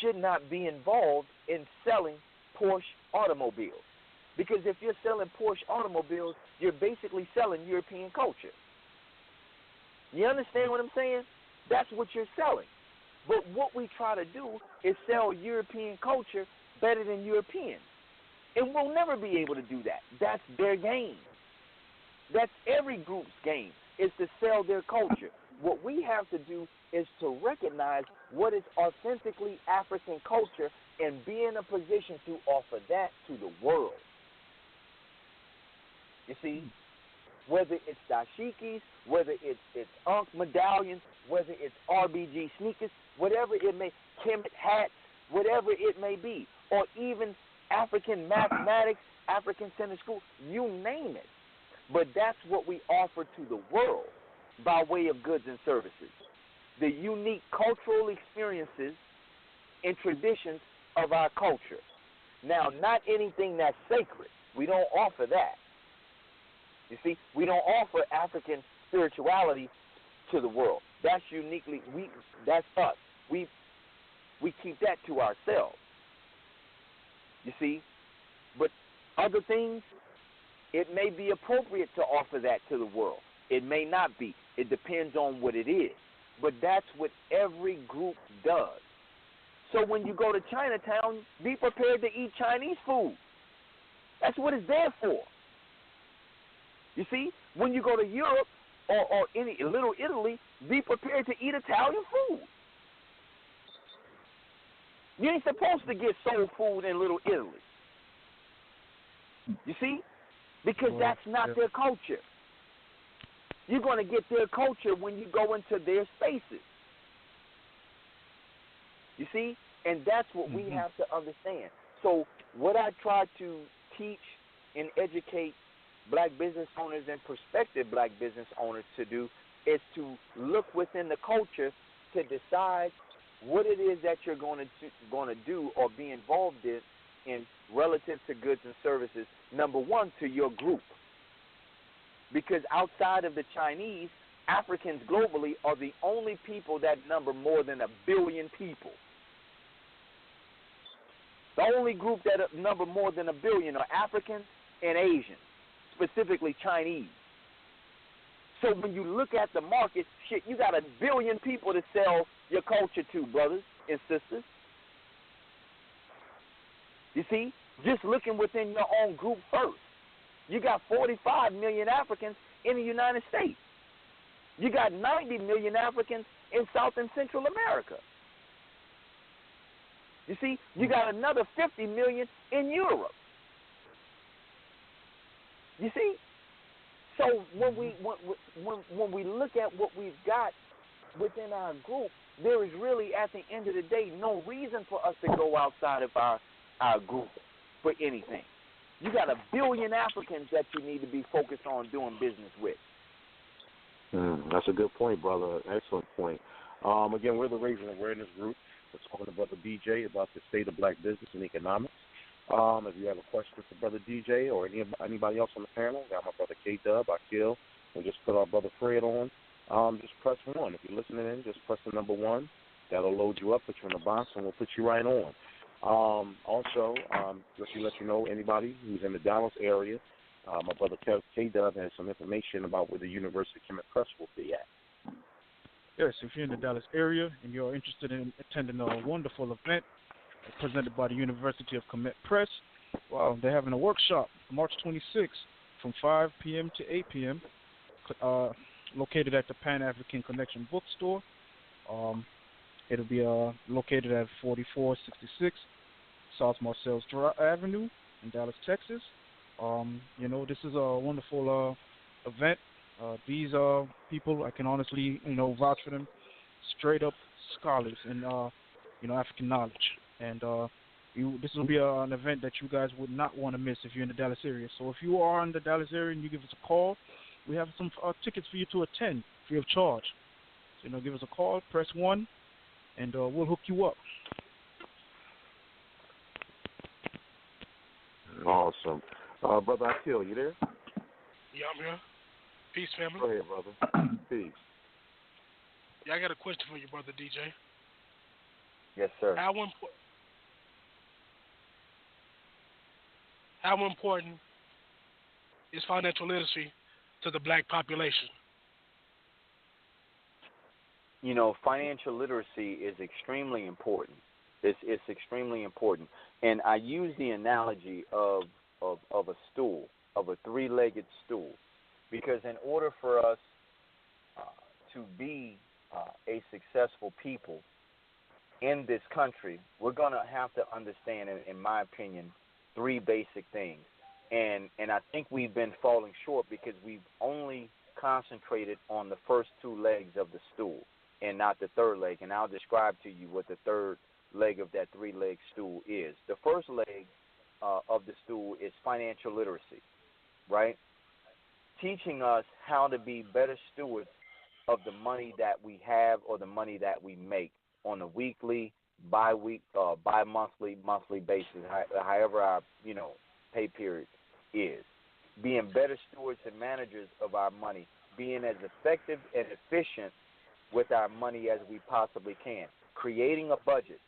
should not be involved in selling Porsche automobiles. Because if you're selling Porsche automobiles, you're basically selling European culture. You understand what I'm saying? That's what you're selling. But what we try to do is sell European culture better than Europeans. And we'll never be able to do that. That's their game. That's every group's game, is to sell their culture. What we have to do is to recognize what is authentically African culture and be in a position to offer that to the world. You see? Whether it's dashikis, whether it's Ankh medallions, whether it's RBG sneakers, whatever it may, Kemet hats, whatever it may be, or even African mathematics, African center school, you name it. But that's what we offer to the world by way of goods and services. The unique cultural experiences and traditions of our culture. Now, not anything that's sacred. We don't offer that. You see, we don't offer African spirituality to the world. That's uniquely, that's us. We keep that to ourselves. You see, but other things, it may be appropriate to offer that to the world. It may not be. It depends on what it is. But that's what every group does. So when you go to Chinatown, be prepared to eat Chinese food. That's what it's there for. You see, when you go to Europe or any Little Italy, be prepared to eat Italian food. You ain't supposed to get soul food in Little Italy. You see? Because that's not their culture. You're going to get their culture when you go into their spaces. You see? And that's what we have to understand. So what I try to teach and educate black business owners and prospective black business owners to do is to look within the culture to decide what it is that you're going to do or be involved in relative to goods and services, number one, to your group. Because outside of the Chinese, Africans globally are the only people that number more than 1 billion people. The only group that number more than 1 billion are Africans and Asians, specifically Chinese. So when you look at the market, shit, you got 1 billion people to sell your culture to, brothers and sisters. You see, just looking within your own group first. You got 45 million Africans in the United States. You got 90 million Africans in South and Central America. You see, you got another 50 million in Europe. You see? So when we look at what we've got within our group, there is really, at the end of the day, no reason for us to go outside of our group for anything. You got 1 billion Africans that you need to be focused on doing business with. That's a good point, brother. Excellent point. Again, we're the Raising Awareness Group. We're talking to Brother DJ about the state of black business and economics. If you have a question for Brother DJ or anybody else on the panel, got my brother K-Dub, Akil, and just put our brother Fred on. Just press 1. If you're listening in, just press the number 1. That'll load you up, put you in the box, and we'll put you right on. Also, just to let you know, anybody who's in the Dallas area, my brother K-Dub has some information about where the University of Kmt Press will be at. Yes, if you're in the Dallas area and you're interested in attending a wonderful event presented by the University of Kmt Press, well, they're having a workshop March 26th from 5 p.m. to 8 p.m., located at the Pan-African Connection Bookstore. It'll be located at 4466 South Marcellus Avenue in Dallas, Texas. This is a wonderful event. These people, I can honestly, vouch for them, straight up scholars in, African knowledge. And this will be an event that you guys would not want to miss if you're in the Dallas area. So if you are in the Dallas area and you give us a call, we have some tickets for you to attend free of charge. So, give us a call, press 1, and we'll hook you up. Awesome. Brother Akil, you there? Yeah, I'm here. Peace, family. Go ahead, brother. Peace. Yeah, I got a question for you, brother DJ. Yes, sir. How important is financial literacy to the black population? Financial literacy is extremely important. It's extremely important. And I use the analogy of a stool, of a 3-legged stool, because in order for us to be a successful people in this country, we're going to have to understand, in my opinion, 3 basic things. And I think we've been falling short because we've only concentrated on the first 2 legs of the stool and not the 3rd leg. And I'll describe to you what the 3rd leg of that 3-leg stool is. The first leg of the stool is financial literacy, right? Teaching us how to be better stewards of the money that we have or the money that we make on a weekly, bi-monthly, monthly basis, however our, pay period is. Being better stewards and managers of our money, being as effective and efficient with our money as we possibly can. Creating a budget,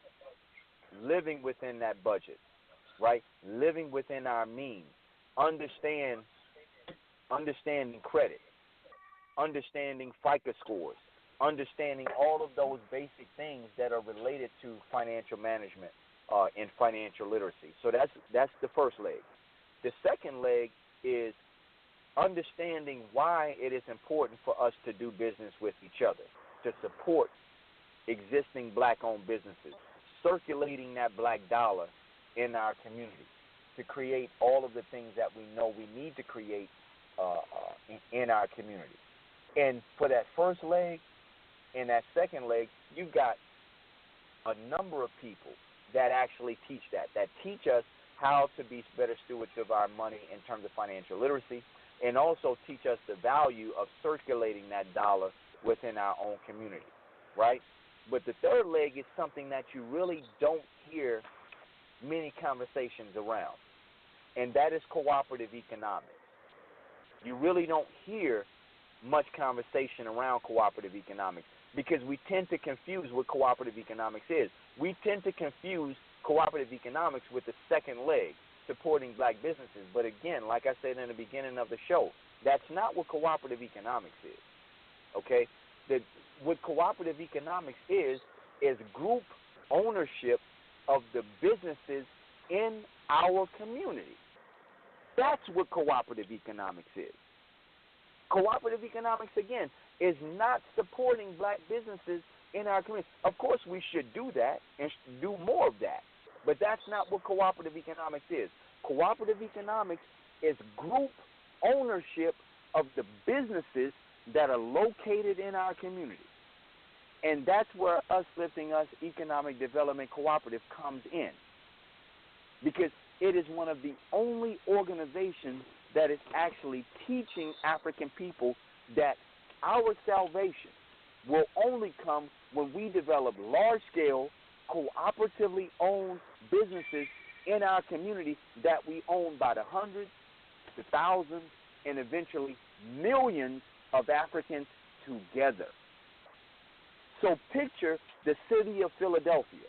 living within that budget, right? Living within our means. Understanding credit, understanding FICA scores, understanding all of those basic things that are related to financial management and financial literacy. So that's the first leg. The second leg is understanding why it is important for us to do business with each other, to support existing black-owned businesses, circulating that black dollar in our community, to create all of the things that we know we need to create in our community. And for that first leg and that second leg, you've got a number of people that actually teach that teach us how to be better stewards of our money in terms of financial literacy, and also teach us the value of circulating that dollar within our own community, right? But the third leg is something that you really don't hear many conversations around, and that is cooperative economics. You really don't hear much conversation around cooperative economics because we tend to confuse what cooperative economics is. We tend to confuse cooperative economics with the second leg, supporting black businesses. But again, like I said in the beginning of the show, that's not what cooperative economics is, okay? What cooperative economics is group ownership of the businesses in our community. That's what cooperative economics is. Cooperative economics, again, is not supporting black businesses in our community. Of course, we should do that and do more of that, but that's not what cooperative economics is. Cooperative economics is group ownership of the businesses that are located in our community. And that's where Uplifting Us Economic Development Cooperative comes in, because it is one of the only organizations that is actually teaching African people that our salvation will only come when we develop large-scale, cooperatively owned businesses in our community that we own by the hundreds, the thousands, and eventually millions of Africans together. So picture the city of Philadelphia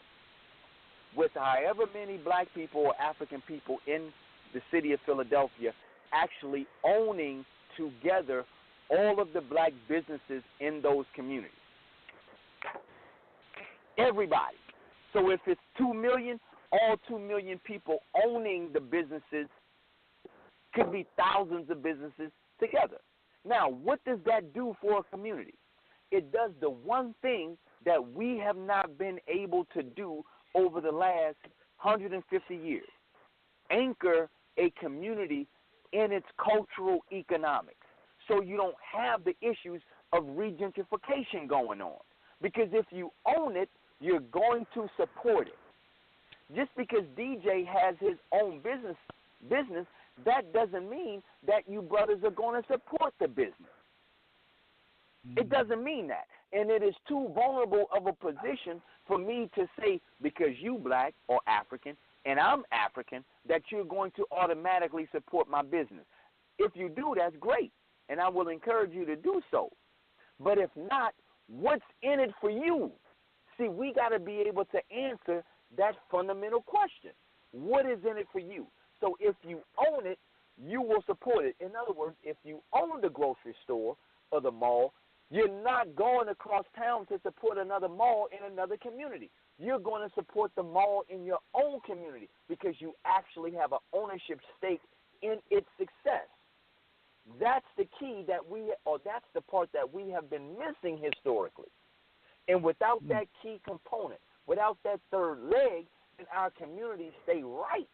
with however many black people or African people in the city of Philadelphia actually owning together all of the black businesses in those communities. Everybody. So if it's 2 million, all 2 million people owning the businesses could be thousands of businesses together. Now, what does that do for a community? It does the one thing that we have not been able to do over the last 150 years. Anchor a community in its cultural economics, so you don't have the issues of regentrification going on. Because if you own it, you're going to support it. Just because DJ has his own business, that doesn't mean that you brothers are going to support the business. It doesn't mean that. And it is too vulnerable of a position for me to say, because you black or African and I'm African, that you're going to automatically support my business. If you do, that's great, and I will encourage you to do so. But if not, what's in it for you? See, we got to be able to answer that fundamental question. What is in it for you? So if you own it, you will support it. In other words, if you own the grocery store or the mall, you're not going across town to support another mall in another community. You're going to support the mall in your own community because you actually have an ownership stake in its success. That's the key that's the part that we have been missing historically. And without that key component, without that third leg, then our communities stay ripe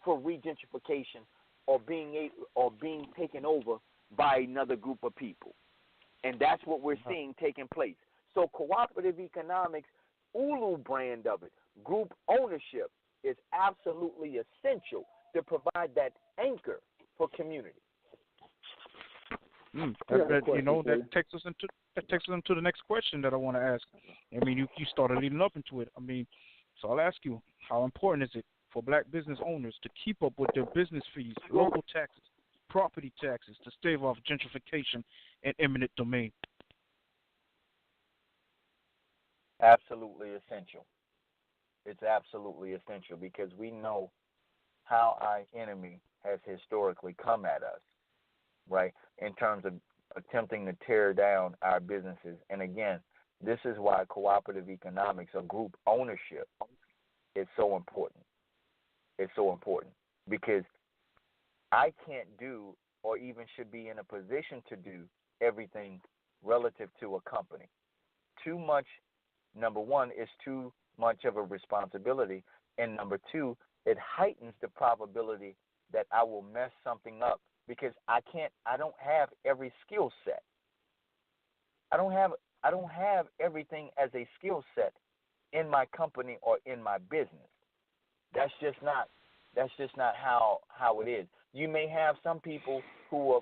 for regentrification or being taken over by another group of people. And that's what we're seeing taking place. So cooperative economics, Ulu brand of it, group ownership, is absolutely essential to provide that anchor for community. That takes us into the next question that I want to ask. I mean, you started leading up into it. I mean, so I'll ask you, how important is it for black business owners to keep up with their business fees, local taxes, property taxes, to stave off gentrification and eminent domain? Absolutely essential. It's absolutely essential because we know how our enemy has historically come at us, right, in terms of attempting to tear down our businesses. And again, this is why cooperative economics or group ownership is so important. It's so important because I can't do or even should be in a position to do everything relative to a company. Too much, number one, is too much of a responsibility, and number two, it heightens the probability that I will mess something up because I don't have every skill set. I don't have everything as a skill set in my company or in my business. That's just not how it is. You may have some people who are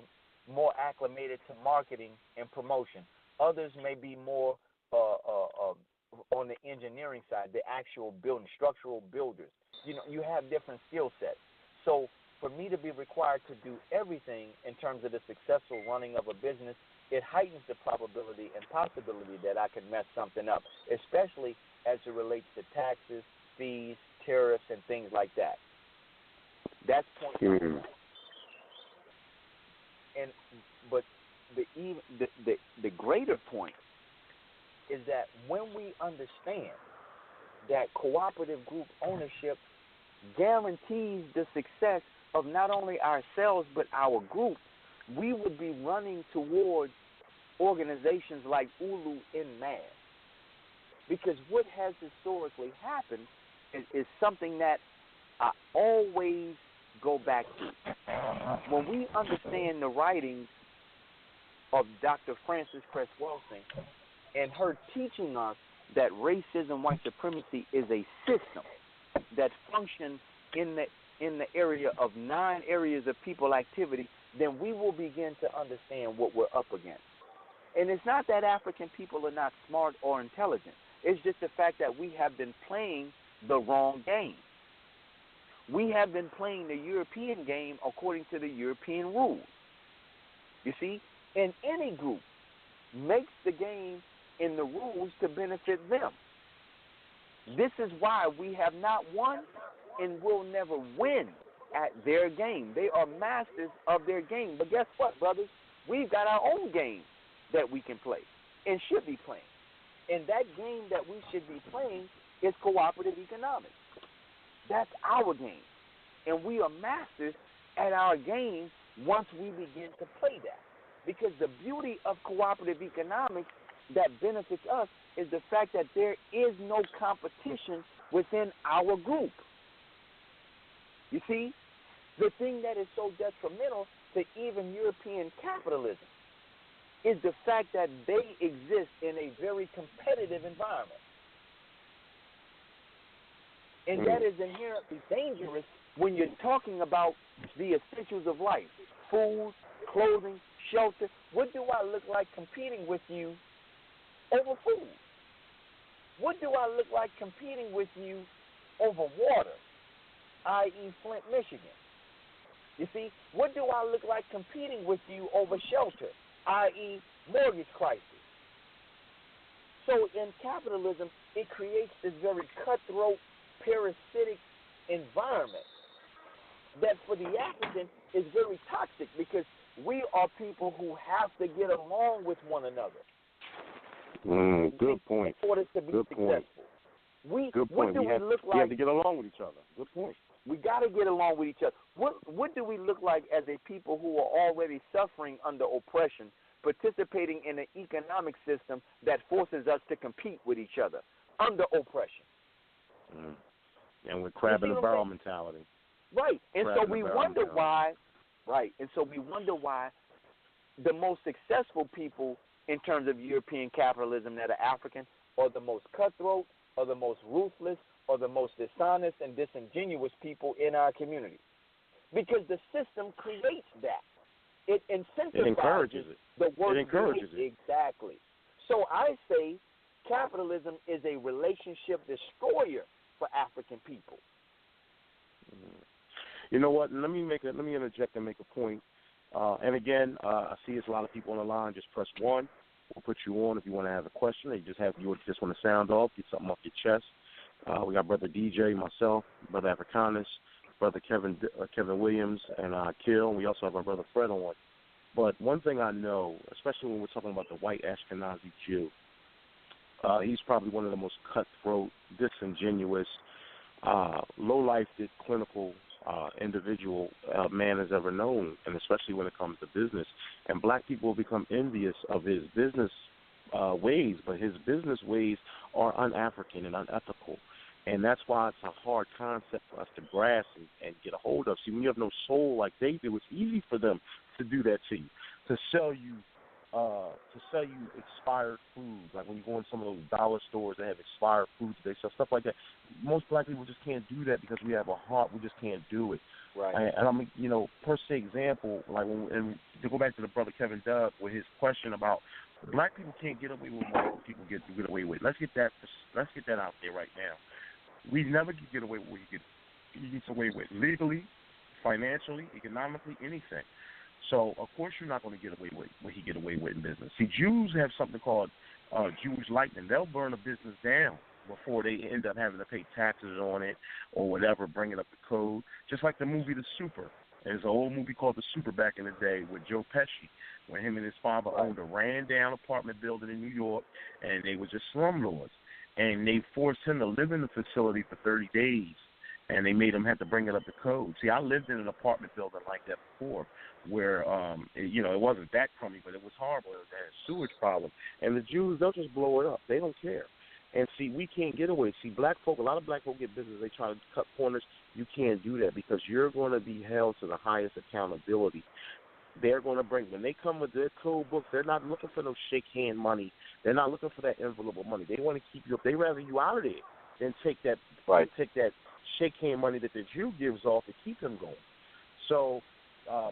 more acclimated to marketing and promotion. Others may be more on the engineering side, the actual building, structural builders. You have different skill sets. So for me to be required to do everything in terms of the successful running of a business, it heightens the probability and possibility that I could mess something up, especially as it relates to taxes, fees, tariffs, and things like that. That's point number one. But the greater point is that when we understand that cooperative group ownership guarantees the success of not only ourselves but our group, we would be running towards organizations like ULU en masse. Because what has historically happened is something that I always go back to. When we understand the writings of Dr. Frances Cress Welsing and her teaching us that racism, white supremacy is a system that functions in the area of 9 areas of people activity, then we will begin to understand what we're up against. And it's not that African people are not smart or intelligent. It's just the fact that we have been playing the wrong game. We have been playing the European game according to the European rules. You see, and any group makes the game in the rules to benefit them. This is why we have not won and will never win at their game. They are masters of their game. But guess what, brothers? We've got our own game that we can play and should be playing. And that game that we should be playing is cooperative economics. That's our game. And we are masters at our game once we begin to play that. Because the beauty of cooperative economics that benefits us is the fact that there is no competition within our group. You see, the thing that is so detrimental to even European capitalism is the fact that they exist in a very competitive environment. And that is inherently dangerous when you're talking about the essentials of life: food, clothing, shelter. What do I look like competing with you over food? What do I look like competing with you over water, i.e. Flint, Michigan? You see, what do I look like competing with you over shelter, i.e. mortgage crisis? So in capitalism, it creates this very cutthroat, parasitic environment that for the African is very toxic, because we are people who have to get along with one another. Good point. In order to be successful. Good point. What do we look like? We have to get along with each other. Good point. We got to get along with each other. What do we look like as a people who are already suffering under oppression, participating in an economic system that forces us to compete with each other under oppression? And with crab in the barrel mentality. Right. And so we wonder why. Right. And so we wonder why the most successful people in terms of European capitalism that are African are the most cutthroat, or the most ruthless, or the most dishonest and disingenuous people in our community. Because the system creates that. It incentivizes encourages it. The work. It encourages it. Exactly. So I say capitalism is a relationship destroyer for African people. You know what? Let me interject and make a point. And again, I see there's a lot of people on the line. Just press 1. We'll put you on if you want to have a question, or you just want to sound off, get something off your chest. We got Brother DJ, myself, Brother Africanus, Brother Kevin Williams, and Kill. We also have our Brother Fred on. But one thing I know, especially when we're talking about the white Ashkenazi Jew, he's probably one of the most cutthroat, disingenuous, low-life, clinical individual man has ever known, and especially when it comes to business. And black people become envious of his business ways, but his business ways are un-African and unethical. And that's why it's a hard concept for us to grasp and get a hold of. See, when you have no soul like they do, it's easy for them to do that to you, to sell you to sell you expired foods. Like when you go in some of those dollar stores that have expired foods, they sell stuff like that. Most black people just can't do that because we have a heart. We just can't do it. Right. And I'm, per se example, like and to go back to the brother Kevin Dove with his question about black people can't get away with what white people get away with. Let's get that out there right now. We never can get away with what he gets away with legally, financially, economically, anything. So of course you're not going to get away with what he get away with in business. See, Jews have something called Jewish lightning. They'll burn a business down before they end up having to pay taxes on it or whatever, bringing up the code. Just like the movie The Super. There's an old movie called The Super back in the day with Joe Pesci, when him and his father owned a ran-down apartment building in New York, and they were just slumlords. And they forced him to live in the facility for 30 days, and they made him have to bring it up to code. See, I lived in an apartment building like that before where, it wasn't that crummy, but it was horrible. It had a sewage problem. And the Jews, they'll just blow it up. They don't care. And see, we can't get away. See, black folk, a lot of black folk get business. They try to cut corners. You can't do that because you're going to be held to the highest accountability. They're going to bring, when they come with their code books, they're not looking for no shake hand money. They're not looking for that envelope of money. They want to keep you up. They rather you out of there than take that shake hand money that the Jew gives off to keep him going. So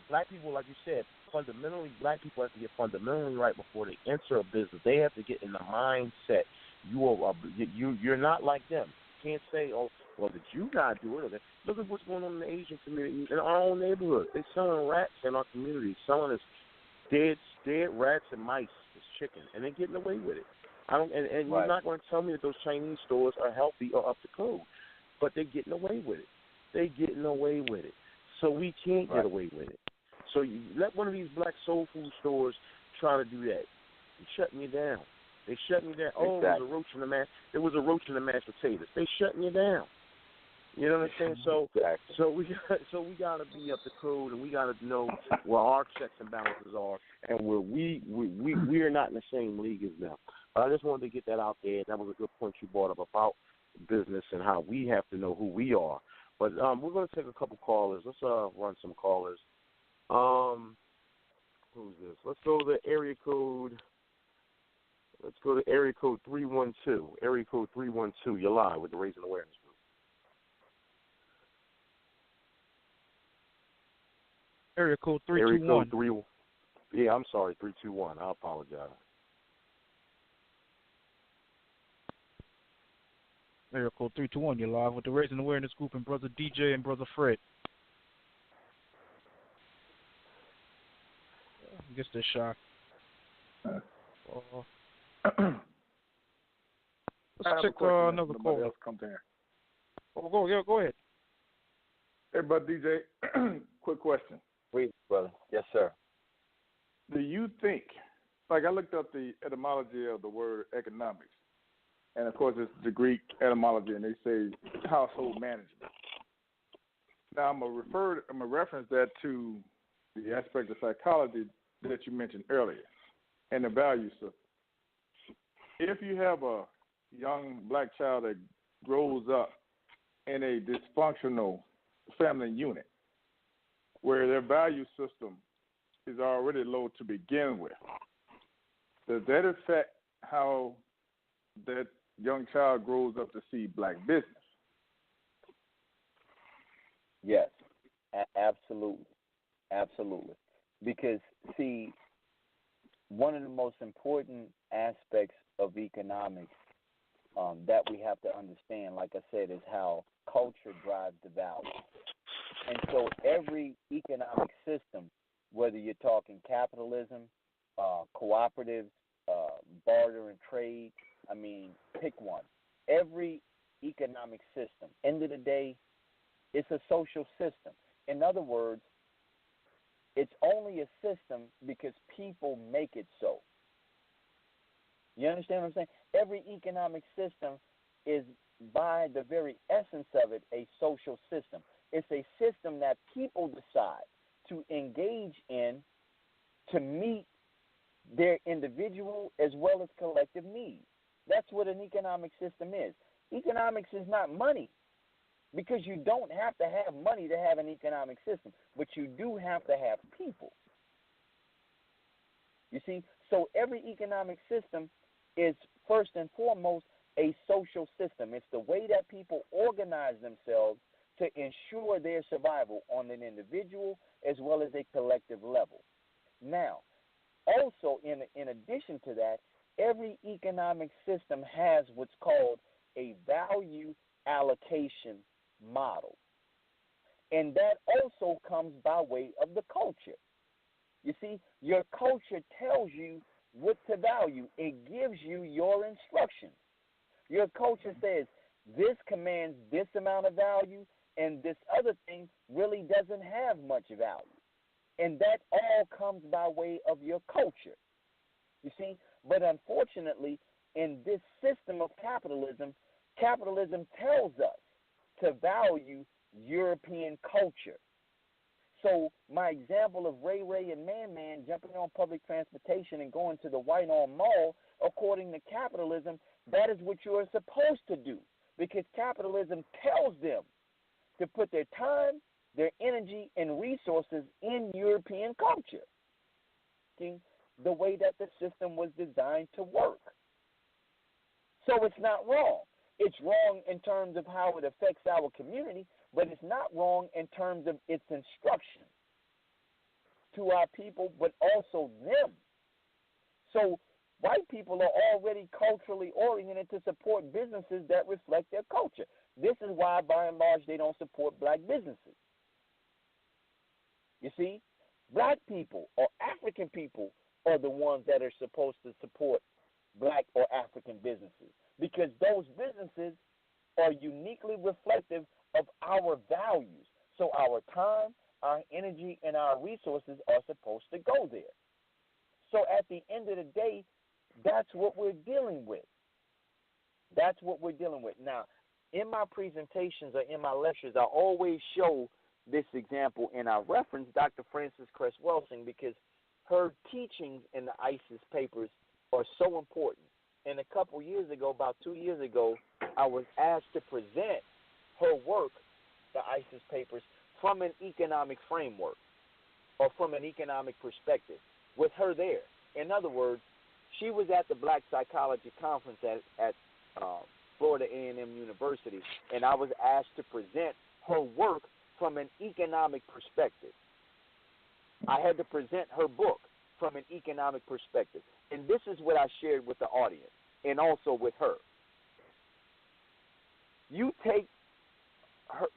black people, like you said, fundamentally, black people have to get fundamentally right before they enter a business. They have to get in the mindset. You're not like them. You can't say, oh, well, the Jew guy do it. Look at what's going on in the Asian community in our own neighborhood. They're selling rats in our community, selling us dead rats and mice as chicken, and they're getting away with it. You're not going to tell me that those Chinese stores are healthy or up to code, but they're getting away with it. So we can't get away with it. So you let one of these black soul food stores try to do that. You're shutting you down. They shutting you down. Oh, exactly. There was a roach in the mashed potatoes. They shutting you down. You know what I'm saying? So we got to be up to code, and we got to know where our checks and balances are, and where we are not in the same league as them. I just wanted to get that out there. That was a good point you brought up about business and how we have to know who we are. But we're going to take a couple callers. Let's run some callers. Who's this? Let's go to the area code. Let's go to area code 312. Area code 312. You're live with the Raising Awareness Group. Area code 321. Yeah, I'm sorry, 321. I apologize. Area code 321. You're live with the Raising Awareness Group and Brother DJ and Brother Fred. I guess they're shy. Let's check another call. Else come there. Go ahead. Hey, Brother DJ, quick question. Please, brother. Yes, sir. Do you think, like I looked up the etymology of the word economics, and of course it's the Greek etymology, and they say household management. Now I'm gonna reference that to the aspect of psychology that you mentioned earlier, and the value system. If you have a young black child that grows up in a dysfunctional family unit where their value system is already low to begin with, does that affect how that young child grows up to see black business? Yes, absolutely. Absolutely. Because, see, one of the most important aspects of economics that we have to understand, like I said, is how culture drives the value. And so every economic system, whether you're talking capitalism, cooperatives, barter and trade, I mean, pick one. Every economic system, end of the day, it's a social system. In other words, it's only a system because people make it so. You understand what I'm saying? Every economic system is, by the very essence of it, a social system. It's a system that people decide to engage in to meet their individual as well as collective needs. That's what an economic system is. Economics is not money, because you don't have to have money to have an economic system, but you do have to have people. You see, So every economic system is first and foremost a social system. It's the way that people organize themselves to ensure their survival on an individual as well as a collective level. Now, also in addition to that, every economic system has what's called a value allocation model. And that also comes by way of the culture. You see, your culture tells you what to value. It gives you your instructions. Your culture says this commands this amount of value and this other thing really doesn't have much value. And that all comes by way of your culture. You see, but unfortunately, in this system of capitalism, capitalism tells us to value European culture. So my example of Ray Ray and Man Man jumping on public transportation and going to the White Arm Mall, according to capitalism, that is what you are supposed to do, because capitalism tells them to put their time, their energy, and resources in European culture. See, the way that the system was designed to work. So it's not wrong. It's wrong in terms of how it affects our community, but it's not wrong in terms of its instruction to our people, but also them. So white people are already culturally oriented to support businesses that reflect their culture. This is why, by and large, they don't support black businesses. You see, black people or African people are the ones that are supposed to support black or African businesses, because those businesses are uniquely reflective of our values. So our time, our energy, and our resources are supposed to go there. So at the end of the day, that's what we're dealing with. That's what we're dealing with. Now, in my presentations or in my lectures, I always show this example, and I reference Dr. Frances Cress Welsing because her teachings in the ISIS papers are so important. And a couple years ago, about 2 years ago, I was asked to present her work, the ISIS papers, from an economic framework or from an economic perspective with her there. In other words, she was at the Black Psychology Conference at Florida A&M University, and I was asked to present her work from an economic perspective. I had to present her book from an economic perspective. And this is what I shared with the audience and also with her. You take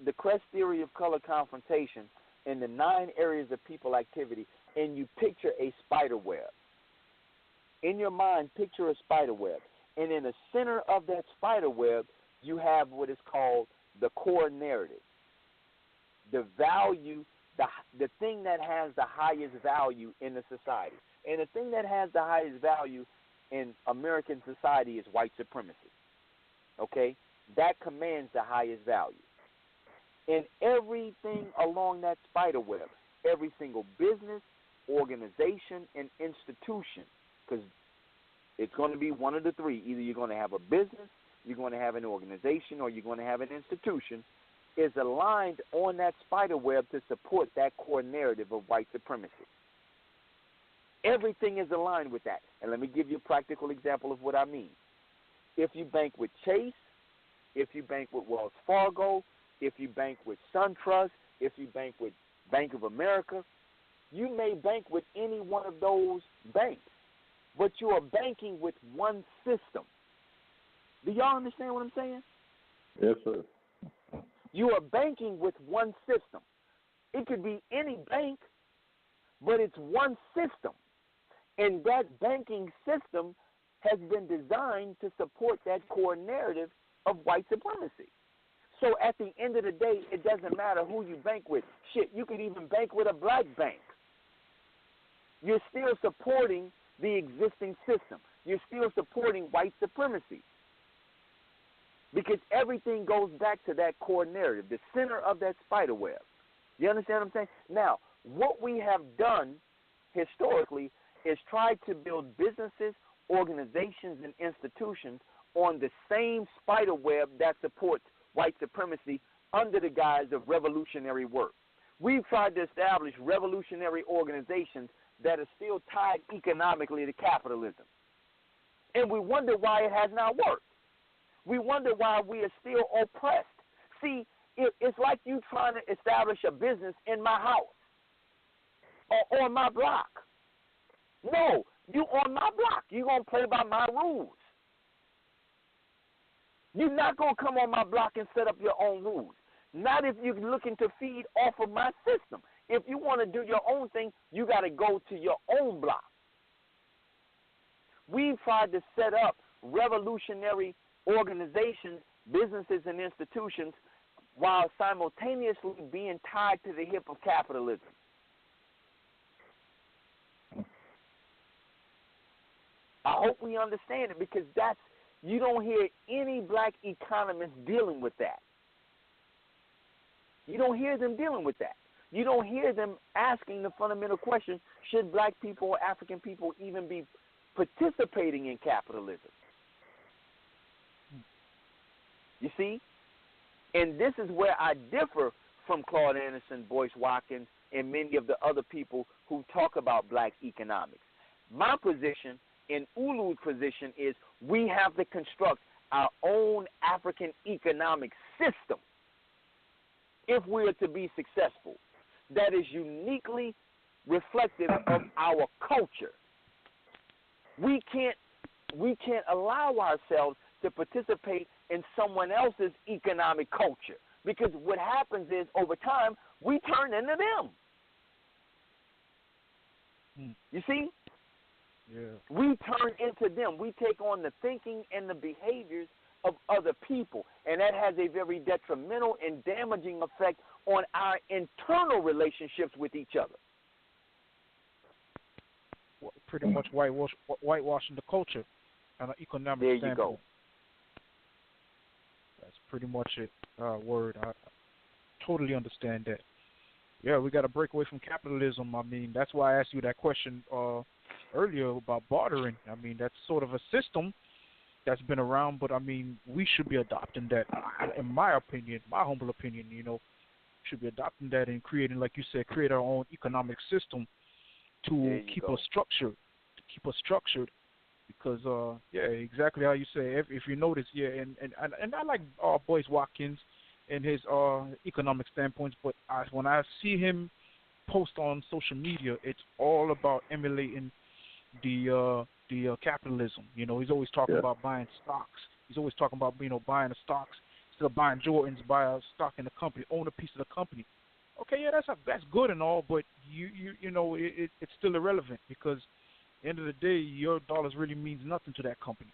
the Crest theory of color confrontation in the 9 areas of people activity, and you picture a spider web. In your mind, picture a spider web. And in the center of that spider web, you have what is called the core narrative. The value, the thing that has the highest value in the society. And the thing that has the highest value in American society is white supremacy. Okay? That commands the highest value. And everything along that spider web, every single business, organization, and institution, because it's going to be one of the three. Either you're going to have a business, you're going to have an organization, or you're going to have an institution, is aligned on that spider web to support that core narrative of white supremacy. Everything is aligned with that. And let me give you a practical example of what I mean. If you bank with Chase, if you bank with Wells Fargo, if you bank with SunTrust, if you bank with Bank of America, you may bank with any one of those banks, but you are banking with one system. Do y'all understand what I'm saying? Yes, sir. You are banking with one system. It could be any bank, but it's one system. And that banking system has been designed to support that core narrative of white supremacy. So at the end of the day, it doesn't matter who you bank with. Shit, you could even bank with a black bank. You're still supporting the existing system. You're still supporting white supremacy. Because everything goes back to that core narrative, the center of that spider web. You understand what I'm saying? Now, what we have done historically is tried to build businesses, organizations, and institutions on the same spider web that supports white supremacy under the guise of revolutionary work. We've tried to establish revolutionary organizations that is still tied economically to capitalism. And we wonder why it has not worked. We wonder why we are still oppressed. See, it's like you trying to establish a business in my house or on my block. No, you on my block. You're going to play by my rules. You're not going to come on my block and set up your own rules. Not if you're looking to feed off of my system. If you want to do your own thing, you got to go to your own block. We've tried to set up revolutionary organizations, businesses, and institutions while simultaneously being tied to the hip of capitalism. I hope we understand it, because you don't hear any black economists dealing with that. You don't hear them dealing with that. You don't hear them asking the fundamental question, should black people or African people even be participating in capitalism? You see? And this is where I differ from Claude Anderson, Boyce Watkins, and many of the other people who talk about black economics. My position and Ulu's position is we have to construct our own African economic system if we are to be successful, that is uniquely reflective of our culture. We can't allow ourselves to participate in someone else's economic culture, because what happens is over time we turn into them. You see? Yeah. We turn into them. We take on the thinking and the behaviors of other people, and that has a very detrimental and damaging effect on our internal relationships with each other. Pretty much whitewashing the culture on an economic there standpoint. You go. That's pretty much it. Word. I totally understand that. Yeah, we got to break away from capitalism. I mean, that's why I asked you that question earlier about bartering. I mean, that's sort of a system that's been around, but I mean, we should be adopting that. In my opinion, my humble opinion, should be adopting that and creating, like you said, create our own economic system to keep us structured. Because exactly how you say. If you notice, and I like Boyce Watkins and his economic standpoints, but when I see him post on social media, it's all about emulating the capitalism. He's always talking about buying stocks. He's always talking about buying the stocks instead of buying Jordans. Buy a stock in the company, own a piece of the company. Okay, yeah, that's good and all, but it's still irrelevant, because at the end of the day, your dollars really means nothing to that company.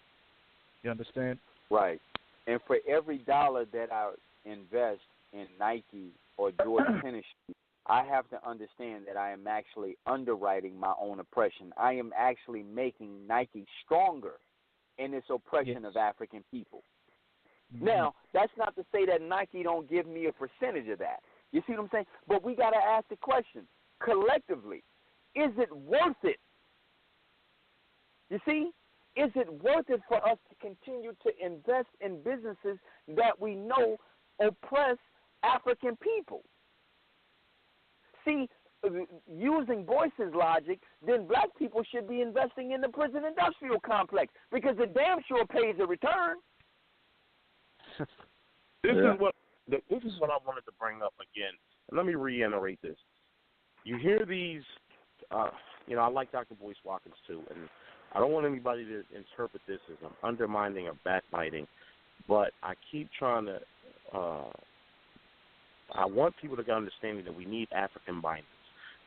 You understand? Right. And for every dollar that I invest in Nike or Jordan tennis shoes, I have to understand that I am actually underwriting my own oppression. I am actually making Nike stronger in its oppression of African people. Mm-hmm. Now, that's not to say that Nike don't give me a percentage of that. You see what I'm saying? But we got to ask the question, collectively, is it worth it? You see? Is it worth it for us to continue to invest in businesses that we know oppress African people? See, using Boyce's logic, then black people should be investing in the prison industrial complex, because it damn sure pays a return. This is what I wanted to bring up again. And let me reiterate this. You hear these, I like Dr. Boyce Watkins too, and I don't want anybody to interpret this as I'm undermining or backbiting, but I keep trying to, I want people to get understanding that we need African binders.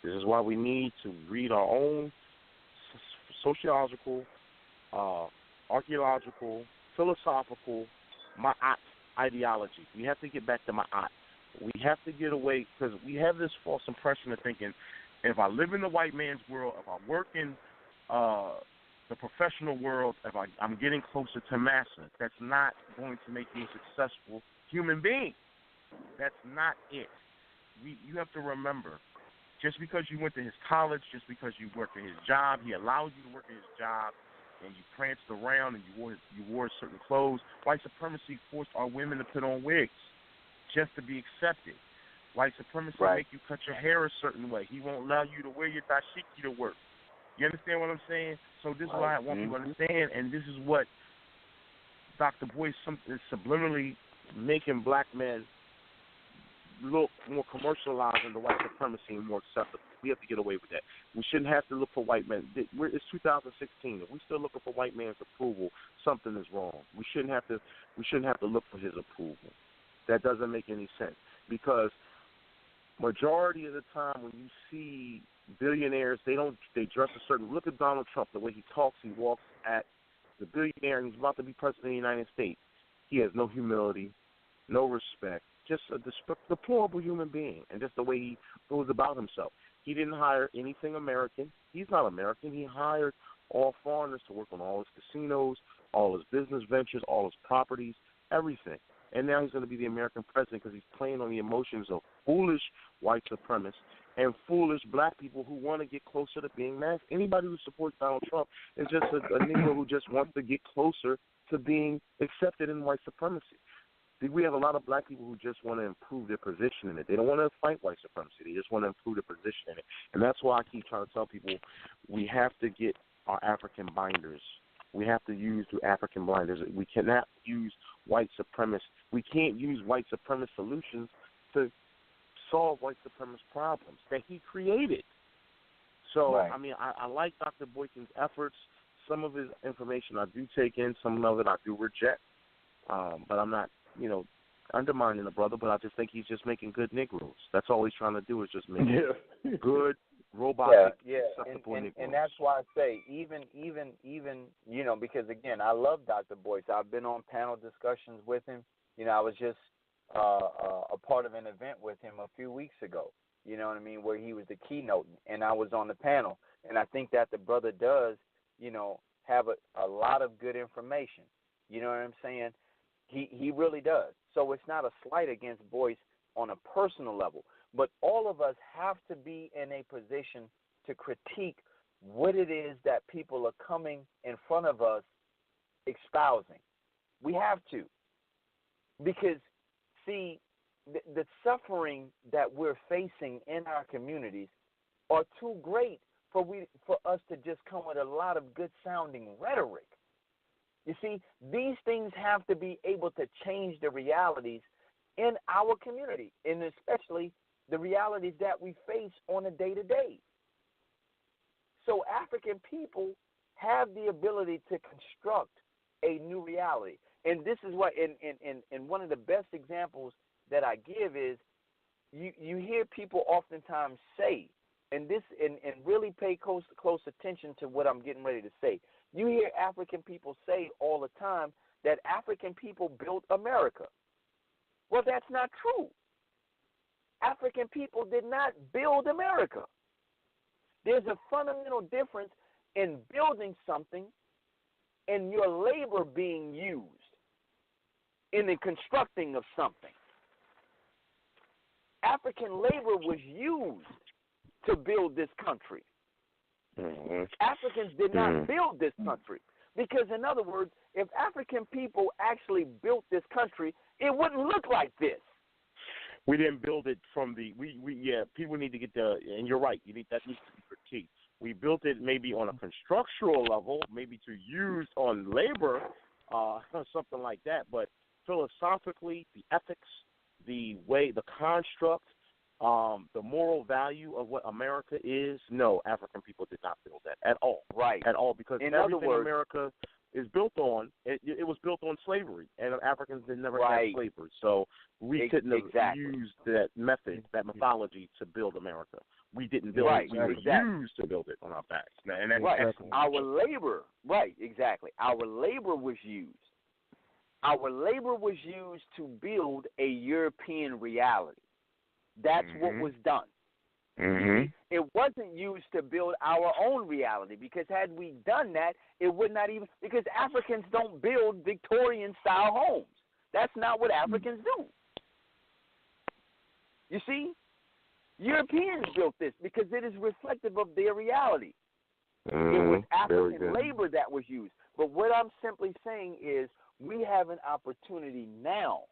This is why we need to read our own sociological, archaeological, philosophical, ma'at ideology. We have to get back to ma'at. We have to get away, because we have this false impression of thinking, if I live in the white man's world, if I work in the professional world, if I'm getting closer to massa, that's not going to make me a successful human being. That's not it. You have to remember, just because you went to his college, just because you worked at his job, he allowed you to work at his job, and you pranced around and you wore certain clothes. White supremacy forced our women to put on wigs just to be accepted. White supremacy make you cut your hair a certain way. He won't allow you to wear your dashiki to work. You understand what I'm saying? So this is why I want people to understand, and this is what Dr. Boyce is subliminally making black men look more commercialized into white supremacy and more acceptable. We have to get away with that. We shouldn't have to look for white men. It's 2016. If we're still looking for white man's approval, something is wrong. We shouldn't have to look for his approval. That doesn't make any sense, because majority of the time when you see billionaires, they dress a certain. Look at Donald Trump, the way he talks. He walks at the billionaire, and he's about to be president of the United States. He has no humility, no respect, just a deplorable human being, and just the way he goes about himself. He didn't hire anything American. He's not American. He hired all foreigners to work on all his casinos, all his business ventures, all his properties, everything. And now he's going to be the American president because he's playing on the emotions of foolish white supremacists and foolish black people who want to get closer to being masked. Anybody who supports Donald Trump is just a Negro who just wants to get closer to being accepted in white supremacy. We have a lot of black people who just want to improve their position in it. They don't want to fight white supremacy. They just want to improve their position in it. And that's why I keep trying to tell people we have to get our African binders. We have to use the African blinders. We cannot use white supremacists. We can't use white supremacist solutions to solve white supremacist problems that he created. So, I mean, I like Dr. Boykin's efforts. Some of his information I do take in. Some of it I do reject. But I'm not, undermining the brother, but I just think he's just making good Negroes. That's all he's trying to do is just make good, robotic, acceptable Negroes. And that's why I say even, because, again, I love Dr. Boyce. I've been on panel discussions with him. I was just a part of an event with him a few weeks ago, where he was the keynote, and I was on the panel. And I think that the brother does, have a lot of good information. You know what I'm saying? He really does. So it's not a slight against Boyce on a personal level, but all of us have to be in a position to critique what it is that people are coming in front of us espousing. We have to. Because, see, the suffering that we're facing in our communities are too great for us to just come with a lot of good-sounding rhetoric. You see, these things have to be able to change the realities in our community, and especially the realities that we face on a day-to-day. So African people have the ability to construct a new reality. And this is what, and one of the best examples that I give is you hear people oftentimes say, and really pay close attention to what I'm getting ready to say. You hear African people say all the time that African people built America. Well, that's not true. African people did not build America. There's a fundamental difference in building something and your labor being used in the constructing of something. African labor was used to build this country. Mm-hmm. Africans did not build this country because, in other words, if African people actually built this country, it wouldn't look like this. We didn't build it from people need to get and you're right, that needs to be critiqued. We built it maybe on a constructural level, maybe to use on labor, something like that, but philosophically, the ethics, the way, the construct, the moral value of what America is, no, African people did not build that at all. Right. At all, because everything America is built on, it was built on slavery, and Africans never had slavery. So we couldn't have used that method, that mythology to build America. We didn't build it. We were used to build it on our backs. And that's Our labor, our labor was used. Our labor was used to build a European reality. That's what was done. Mm-hmm. It wasn't used to build our own reality, because had we done that, it would not even, because Africans don't build Victorian-style homes. That's not what Africans do. You see? Europeans built this because it is reflective of their reality. It was African labor that was used. But what I'm simply saying is we have an opportunity now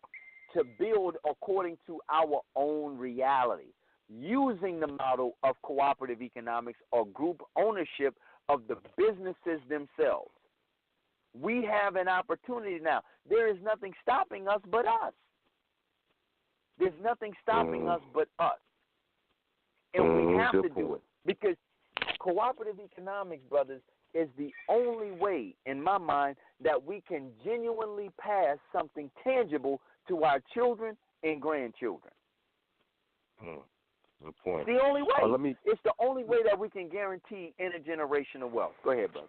to build according to our own reality, using the model of cooperative economics or group ownership of the businesses themselves. We have an opportunity now. There is nothing stopping us but us. There's nothing stopping us but us. And we have to do it because cooperative economics, brothers, is the only way, in my mind, that we can genuinely pass something tangible to our children and grandchildren. Good point. The only way. It's the only way that we can guarantee intergenerational wealth. Go ahead, brother.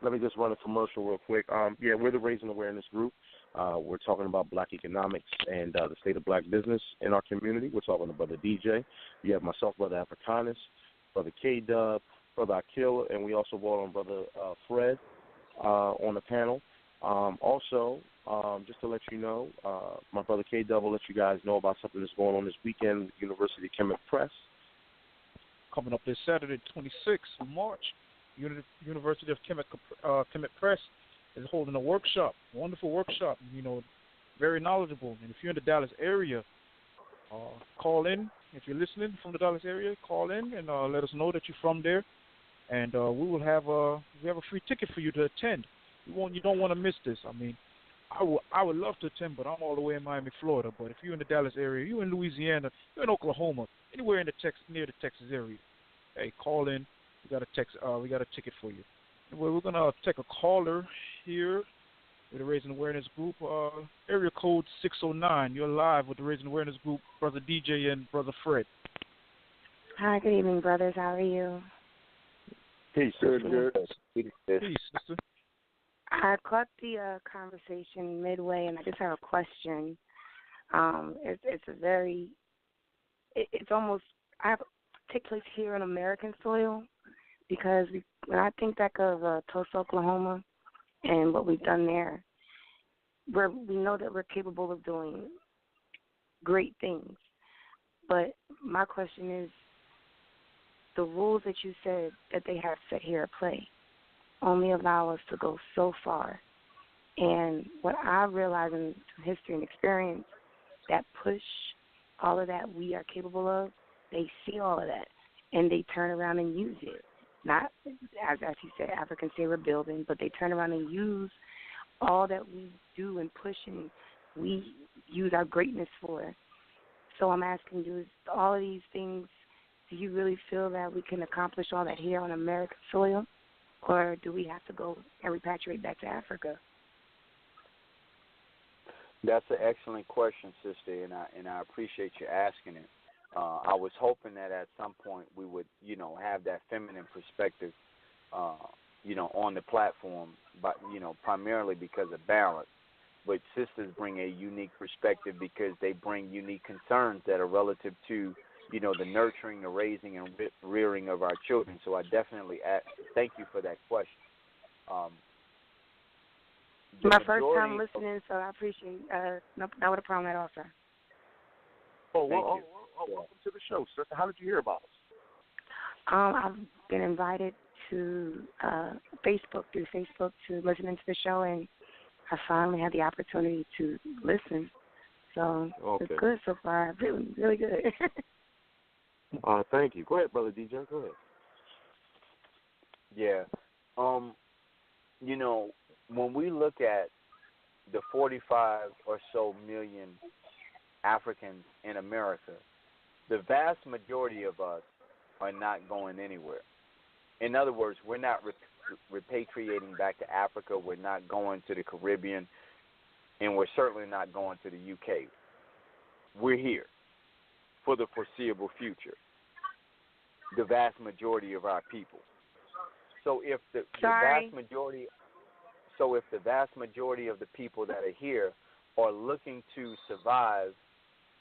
Let me just run a commercial real quick. We're the Raising Awareness Group. We're talking about black economics and the state of black business in our community. We're talking to Brother DJ. You have myself, Brother Africanus, Brother K-Dub, Brother Akil, and we also brought on Brother Fred on the panel. Also, just to let you know, my brother K-Dub will let you guys know about something that's going on this weekend with University of Kmt Press. Coming up this Saturday, 26th of March, University of Kmt Press is holding a workshop, wonderful workshop, very knowledgeable. And if you're in the Dallas area, call in. If you're listening from the Dallas area, call in and let us know that you're from there. And we have a free ticket for you to attend. You don't want to miss this. I mean, I would love to attend, but I'm all the way in Miami, Florida. But if you're in the Dallas area, you're in Louisiana, you're in Oklahoma, anywhere in the near the Texas area, hey, call in. We got a ticket for you. Anyway, we're gonna take a caller here with the Raising Awareness Group. Area code 609. You're live with the Raising Awareness Group, Brother DJ and Brother Fred. Hi, good evening, brothers. How are you? Peace, good. Peace, sister. I caught the conversation midway, and I just have a question. It's almost take place here on American soil, because when I think back of Tulsa, Oklahoma, and what we've done there, we know that we're capable of doing great things. But my question is, the rules that you said that they have set here at play only allow us to go so far. And what I realize in history and experience, that push, all of that we are capable of, they see all of that, and they turn around and use it. Not, as you said, Africans say we're building, but they turn around and use all that we do and push and we use our greatness for. So I'm asking you, is all of these things, do you really feel that we can accomplish all that here on American soil, or do we have to go and repatriate back to Africa? That's an excellent question, sister, and I appreciate you asking it. I was hoping that at some point we would, have that feminine perspective, on the platform, but primarily because of balance. But sisters bring a unique perspective because they bring unique concerns that are relative to, the nurturing, the raising, and rearing of our children. So I definitely thank you for that question. My first time listening, so I appreciate not with a problem at all, sir. Welcome to the show, sister. How did you hear about us? I've been invited to Facebook to listen into the show, and I finally had the opportunity to listen. So It's good so far. Really, really good. Thank you. Go ahead, Brother DJ. Go ahead. Yeah. When we look at the 45 or so million Africans in America, the vast majority of us are not going anywhere. In other words, we're not repatriating back to Africa. We're not going to the Caribbean, and we're certainly not going to the UK. We're here for the foreseeable future, the vast majority of our people. So if the vast majority of the people that are here are looking to survive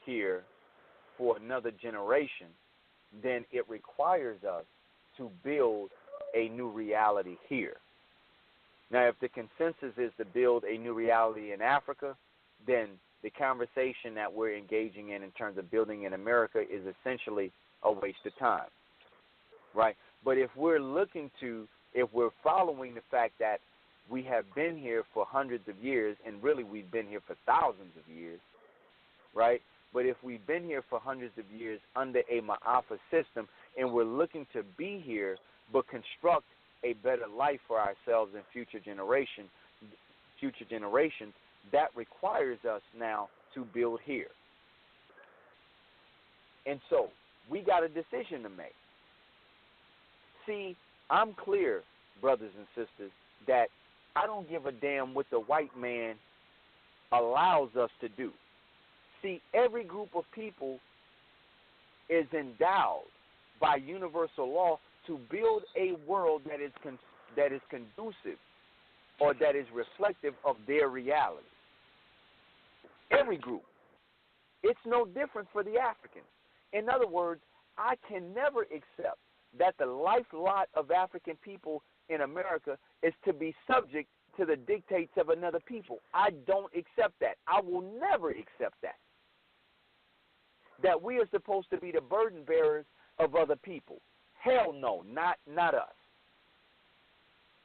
here for another generation, then it requires us to build a new reality here. Now, if the consensus is to build a new reality in Africa, then the conversation that we're engaging in terms of building in America is essentially a waste of time, right? But if we're following the fact that we have been here for hundreds of years, and really we've been here for thousands of years, right? But if we've been here for hundreds of years under a Ma'afa system and we're looking to be here but construct a better life for ourselves and future generations, that requires us now to build here. And so we got a decision to make. See, I'm clear, brothers and sisters, that I don't give a damn what the white man allows us to do. See, every group of people is endowed by universal law to build a world that is conducive or that is reflective of their reality. Every group. It's no different for the Africans. In other words, I can never accept that the life lot of African people in America is to be subject to the dictates of another people. I don't accept that. I will never accept that. That we are supposed to be the burden bearers of other people. Hell no, not us.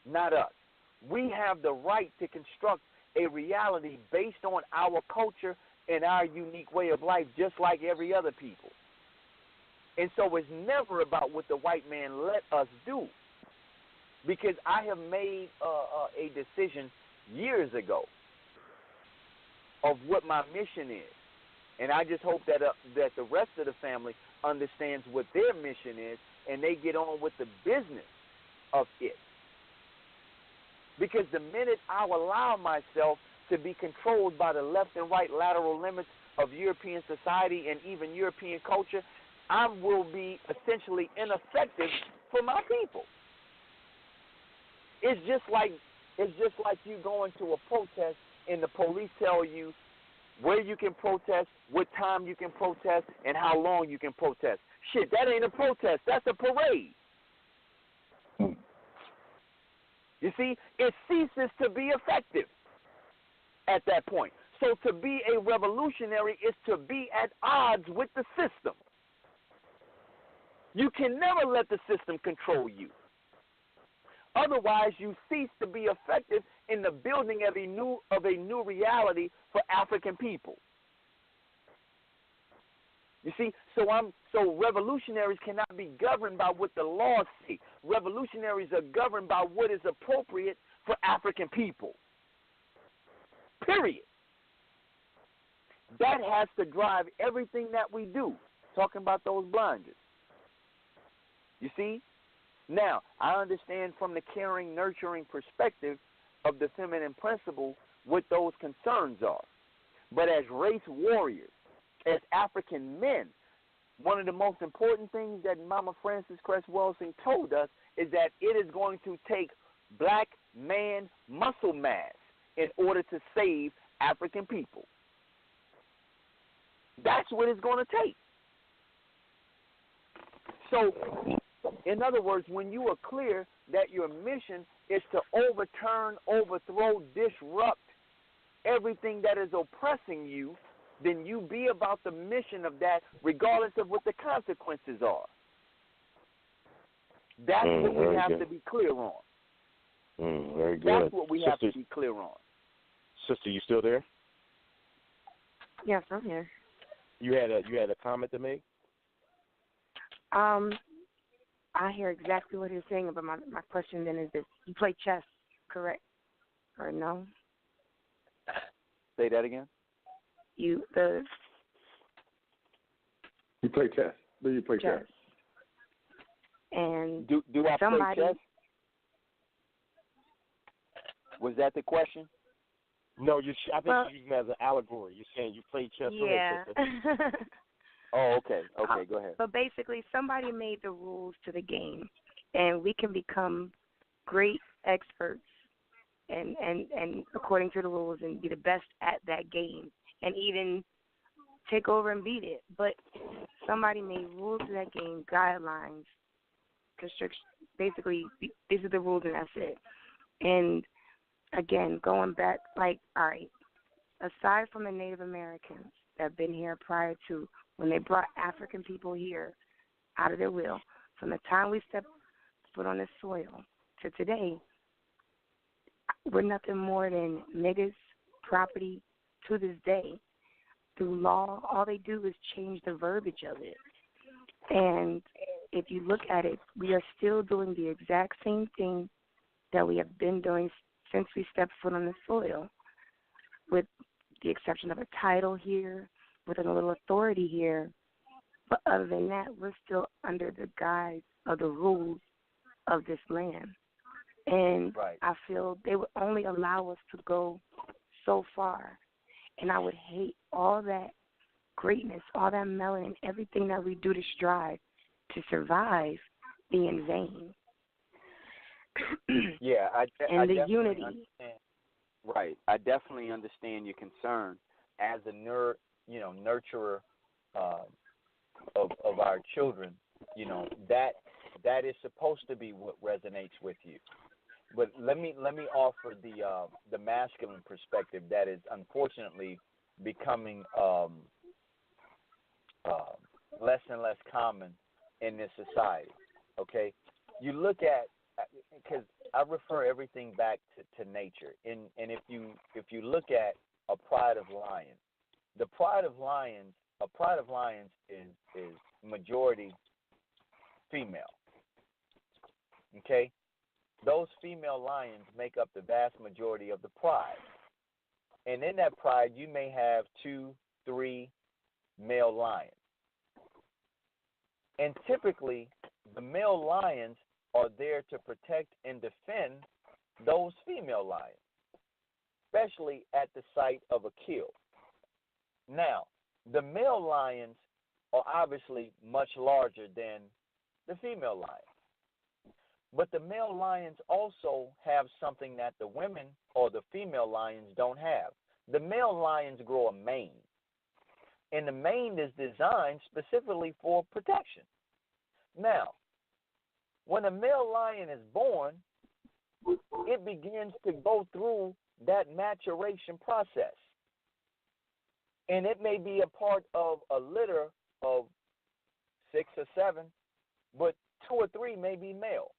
Not us. We have the right to construct a reality based on our culture and our unique way of life, just like every other people. And so it's never about what the white man let us do. Because I have made a decision years ago of what my mission is. And I just hope that the rest of the family understands what their mission is and they get on with the business of it. Because the minute I allow myself to be controlled by the left and right lateral limits of European society and even European culture, I will be essentially ineffective for my people. It's just like you going to a protest and the police tell you where you can protest, what time you can protest, and how long you can protest. Shit, that ain't a protest. That's a parade. You see, it ceases to be effective at that point. So to be a revolutionary is to be at odds with the system. You can never let the system control you. Otherwise, you cease to be effective in the building of a new reality for African people. You see, so revolutionaries cannot be governed by what the laws say. Revolutionaries are governed by what is appropriate for African people. Period. That has to drive everything that we do. Talking about those blinders. You see? Now, I understand from the caring, nurturing perspective of the feminine principle what those concerns are. But as race warriors, as African men, one of the most important things that Mama Frances Cress Welsing told us is that it is going to take black man muscle mass in order to save African people. That's what it's going to take. So, in other words, when you are clear that your mission is to overturn, overthrow, disrupt everything that is oppressing you, then you be about the mission of that regardless of what the consequences are. That's what we have to be clear on. Very good. That's what we have to be clear on. Sister, you still there? Yes, I'm here. You had a comment to make? I hear exactly what you're saying, but my question then is this. You play chess, correct? Or no? Say that again? You play chess. Do you play chess? And do I play chess? Was that the question? No, I think you're using it as an allegory. You're saying you play chess. Yeah. Oh, okay. Okay, go ahead. But basically, somebody made the rules to the game, and we can become great experts and according to the rules and be the best at that game and even take over and beat it. But somebody made rules to that game, guidelines, constrictions. Basically, these are the rules and that's it. And, again, going back, like, all right, aside from the Native Americans that have been here prior to when they brought African people here out of their will, from the time we stepped foot on this soil to today, we're nothing more than niggas, property, to this day. through law. All they do is change the verbiage of it. And if you look at it, we are still doing the exact same thing that we have been doing since we stepped foot on the soil, with the exception of a title here, with a little authority here. But other than that, we're still under the guise of the rules of this land. And Right. I feel they would only allow us to go so far. And I would hate all that greatness, all that melanin, everything that we do to strive to survive be in vain. Yeah, I and the definitely unity. understand. Right, I definitely understand your concern as a nurturer of our children. You know, that is supposed to be what resonates with you. But let me offer the masculine perspective that is unfortunately becoming less and less common in this society. Okay, you look at, because I refer everything back to nature, and if you look at a pride of lions, a pride of lions is majority female. Okay, those female lions make up the vast majority of the pride, and in that pride you may have 2-3 male lions, and typically the male lions are there to protect and defend those female lions, especially at the site of a kill. Now, the male lions are obviously much larger than the female lions, but the male lions also have something that the women or the female lions don't have. The male lions grow a mane, and the mane is designed specifically for protection. Now, when a male lion is born, it begins to go through that maturation process. And it may be a part of a litter of 6 or 7, but 2 or 3 may be male.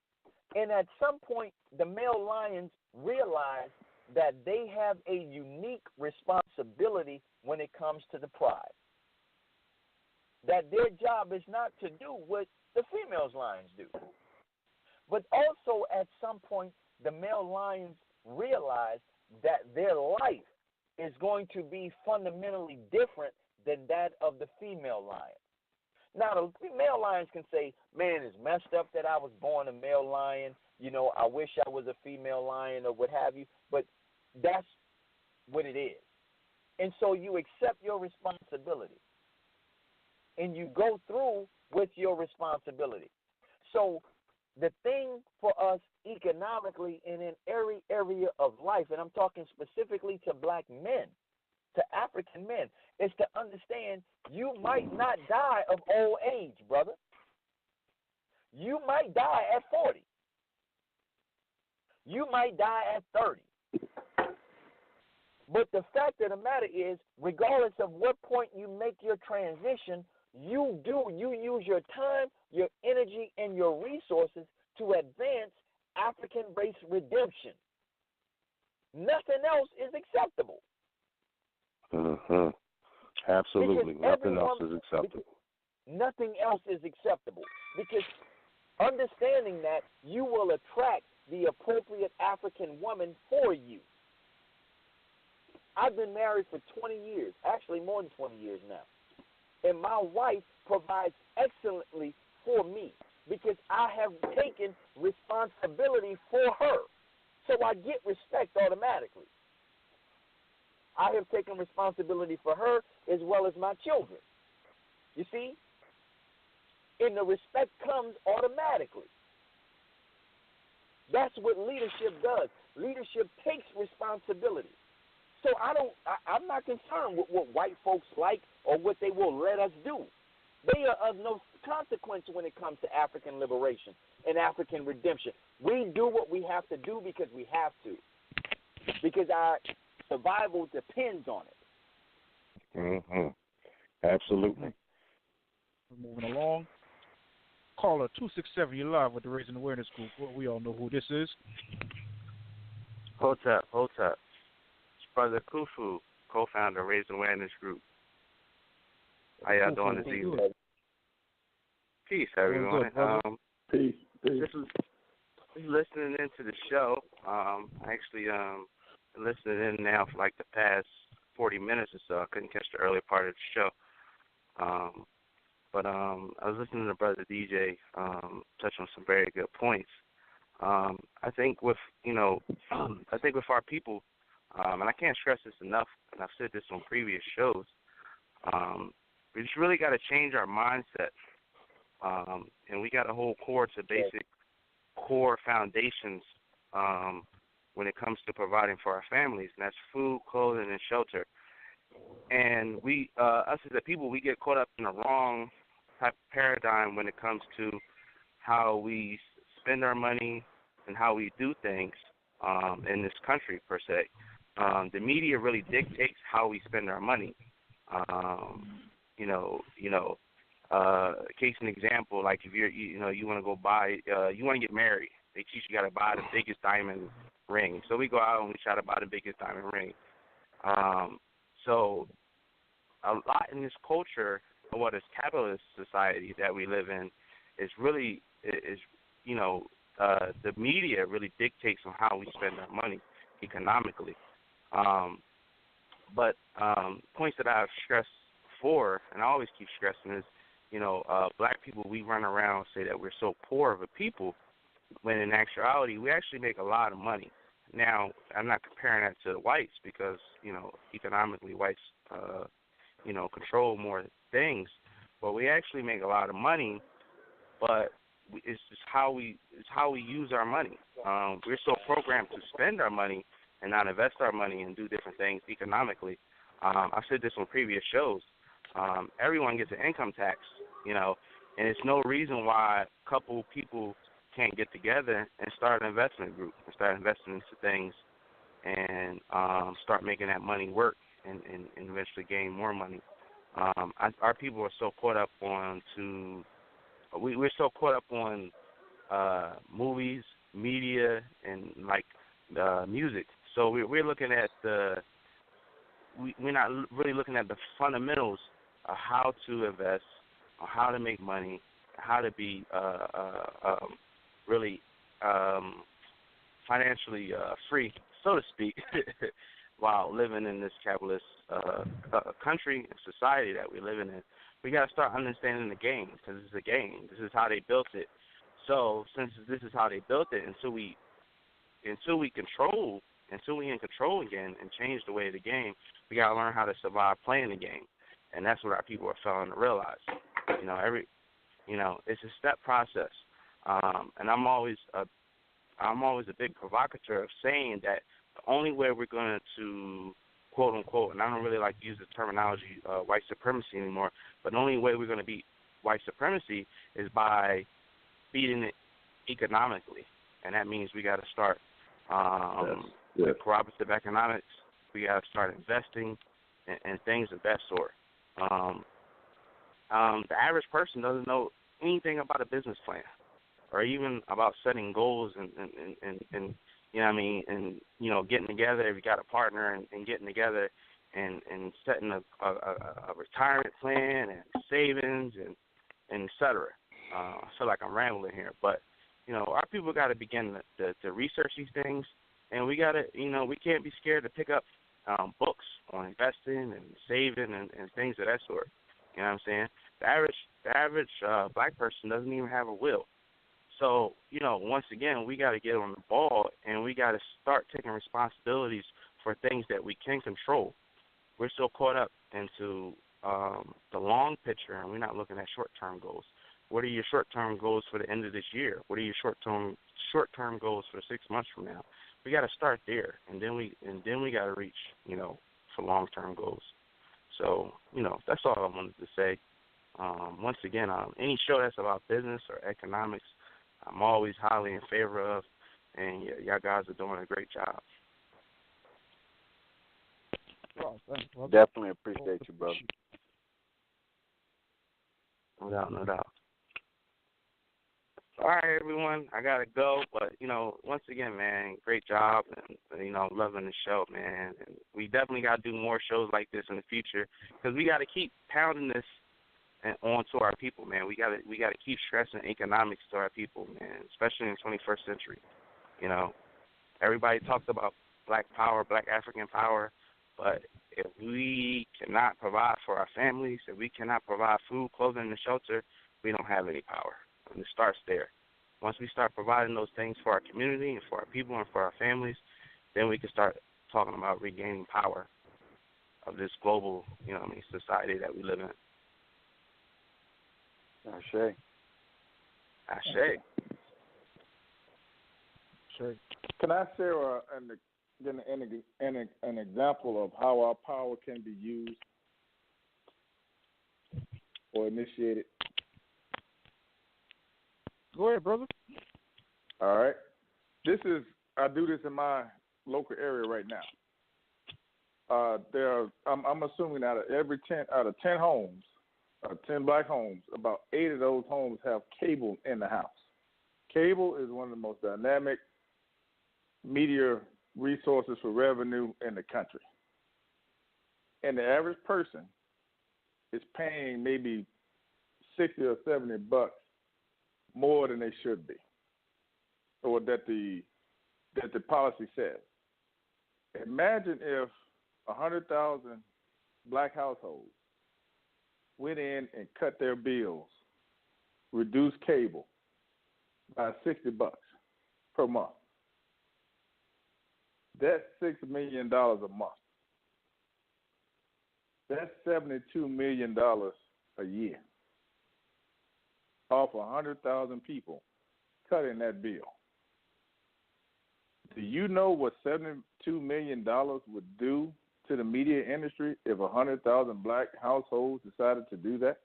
And at some point, the male lions realize that they have a unique responsibility when it comes to the pride. That their job is not to do what the female lions do. But also at some point, the male lions realize that their life is going to be fundamentally different than that of the female lion. Now, the female lions can say, man, it's messed up that I was born a male lion. You know, I wish I was a female lion or what have you. But that's what it is. And so you accept your responsibility. And you go through with your responsibility. So the thing for us economically and in every area of life, and I'm talking specifically to black men, to African men, is to understand you might not die of old age, brother. You might die at 40. You might die at 30. But the fact of the matter is, regardless of what point you make your transition, you use your time, your energy, and your resources to advance African race redemption. Nothing else is acceptable. Mm-hmm. Absolutely. Nothing else is acceptable. Nothing else is acceptable. Because understanding that, you will attract the appropriate African woman for you. I've been married for 20 years, actually more than 20 years now. And my wife provides excellently for me because I have taken responsibility for her. So I get respect automatically. I have taken responsibility for her as well as my children. You see? And the respect comes automatically. That's what leadership does. Leadership takes responsibility. So I'm not concerned with what white folks like or what they will let us do. They are of no consequence when it comes to African liberation and African redemption. We do what we have to do because we have to. Because our survival depends on it. Mm-hmm. Absolutely. We're moving along. Caller 267, you're live with the Raising Awareness Group. Well, we all know who this is. Hotep. Brother Kufu, co-founder of Raising Awareness Group. How y'all doing this evening? Peace, everyone. Peace. This is listening into the show. Actually, been listening in now for like the past 40 minutes or so. I couldn't catch the earlier part of the show. But I was listening to Brother DJ touch on some very good points. I think with our people, and I can't stress this enough, and I've said this on previous shows, we just really got to change our mindset, and we got to hold core to basic core foundations when it comes to providing for our families, and that's food, clothing, and shelter. And we, us as a people, we get caught up in the wrong type of paradigm when it comes to how we spend our money and how we do things in this country per se. The media really dictates how we spend our money. Case in example, like if you want to go buy, you want to get married, they teach you got to buy the biggest diamond ring. So we go out and we try to buy the biggest diamond ring. So a lot in this culture, or what is capitalist society that we live in, is really the media really dictates on how we spend our money economically. But points that I've stressed before, and I always keep stressing, is black people, we run around and say that we're so poor of a people, when in actuality we actually make a lot of money. Now, I'm not comparing that to the whites because economically whites control more things, but we actually make a lot of money. But it's just how we use our money. We're so programmed to spend our money and not invest our money and do different things economically. I've said this on previous shows. Everyone gets an income tax, and it's no reason why a couple people can't get together and start an investment group and start investing into things and start making that money work and eventually gain more money. Our people are so caught up on we're so caught up on movies, media, and like music. So we're looking at we're not really looking at the fundamentals of how to invest, or how to make money, how to be really financially free, so to speak, while living in this capitalist country and society that we're living in. We got to start understanding the game, because it's a game. This is how they built it. So since this is how they built it, until we in control again and change the way of the game, we got to learn how to survive playing the game, and that's what our people are failing to realize. It's a step process, and I'm always a big provocateur of saying that the only way we're going to, quote unquote, and I don't really like to use the terminology white supremacy anymore, but the only way we're going to beat white supremacy is by beating it economically, and that means we got to start with cooperative economics. We got to start investing and things of that sort. The average person doesn't know anything about a business plan, or even about setting goals and getting together. If you got a partner and getting together and setting a retirement plan and savings and et cetera. I feel like I'm rambling here, but our people got to begin to research these things, and we got to we can't be scared to pick up books on investing and saving and things of that sort. You know what I'm saying? The average black person doesn't even have a will. So, once again, we got to get on the ball, and we got to start taking responsibilities for things that we can control. We're so caught up into the long picture, and we're not looking at short-term goals. What are your short-term goals for the end of this year? What are your short-term goals for 6 months from now? We got to start there, and then we got to reach, for long-term goals. So, that's all I wanted to say. Once again, any show that's about business or economics, I'm always highly in favor of, and y'all guys are doing a great job. Definitely appreciate you, brother. No doubt. All right, everyone, I got to go, but, once again, man, great job, and, loving the show, man. And we definitely got to do more shows like this in the future, because we got to keep pounding this on to our people, man. We gotta keep stressing economics to our people, man, especially in the 21st century. You know, everybody talked about Black power, Black African power, but if we cannot provide for our families, if we cannot provide food, clothing, and shelter, we don't have any power. And it starts there. Once we start providing those things for our community and for our people and for our families, then we can start talking about regaining power of this global, society that we live in. Ashe. Ashe. Sure. Can I share an example of how our power can be used or initiated? Go ahead, brother. All right. I do this in my local area right now. I'm assuming out of 10 homes, 10 Black homes, about 8 of those homes have cable in the house. Cable is one of the most dynamic media resources for revenue in the country. And the average person is paying maybe $60 or $70 more than they should be, or that the policy says. Imagine if 100,000 Black households went in and cut their bills, reduced cable by $60 per month. That's $6 million a month. That's $72 million a year off 100,000 people cutting that bill. Do you know what $72 million would do to the media industry if 100,000 Black households decided to do that?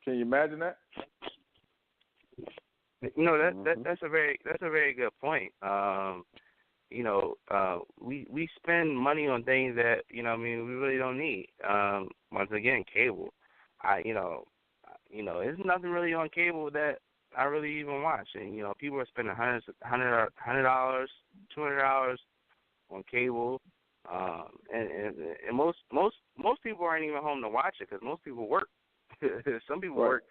Can you imagine that? That's a very good point. We spend money on things that we really don't need. Once again, cable. There's nothing really on cable that I really even watch. And people are spending $100, $200 on cable, and most people aren't even home to watch it because most people work. Some people work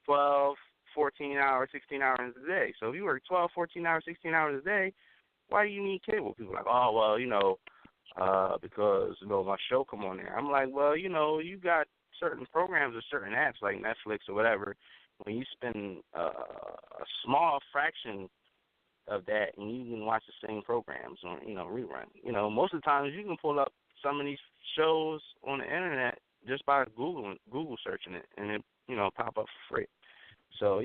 12, 14 hours, 16 hours a day. So if you work 12, 14 hours, 16 hours a day, why do you need cable? People are like, oh, well, because my show come on there. I'm like, well, you got certain programs or certain apps like Netflix or whatever. When you spend a small fraction of that, and you can watch the same programs on rerun. Most of the times you can pull up some of these shows on the internet just by Google searching it, and it pop up for free. So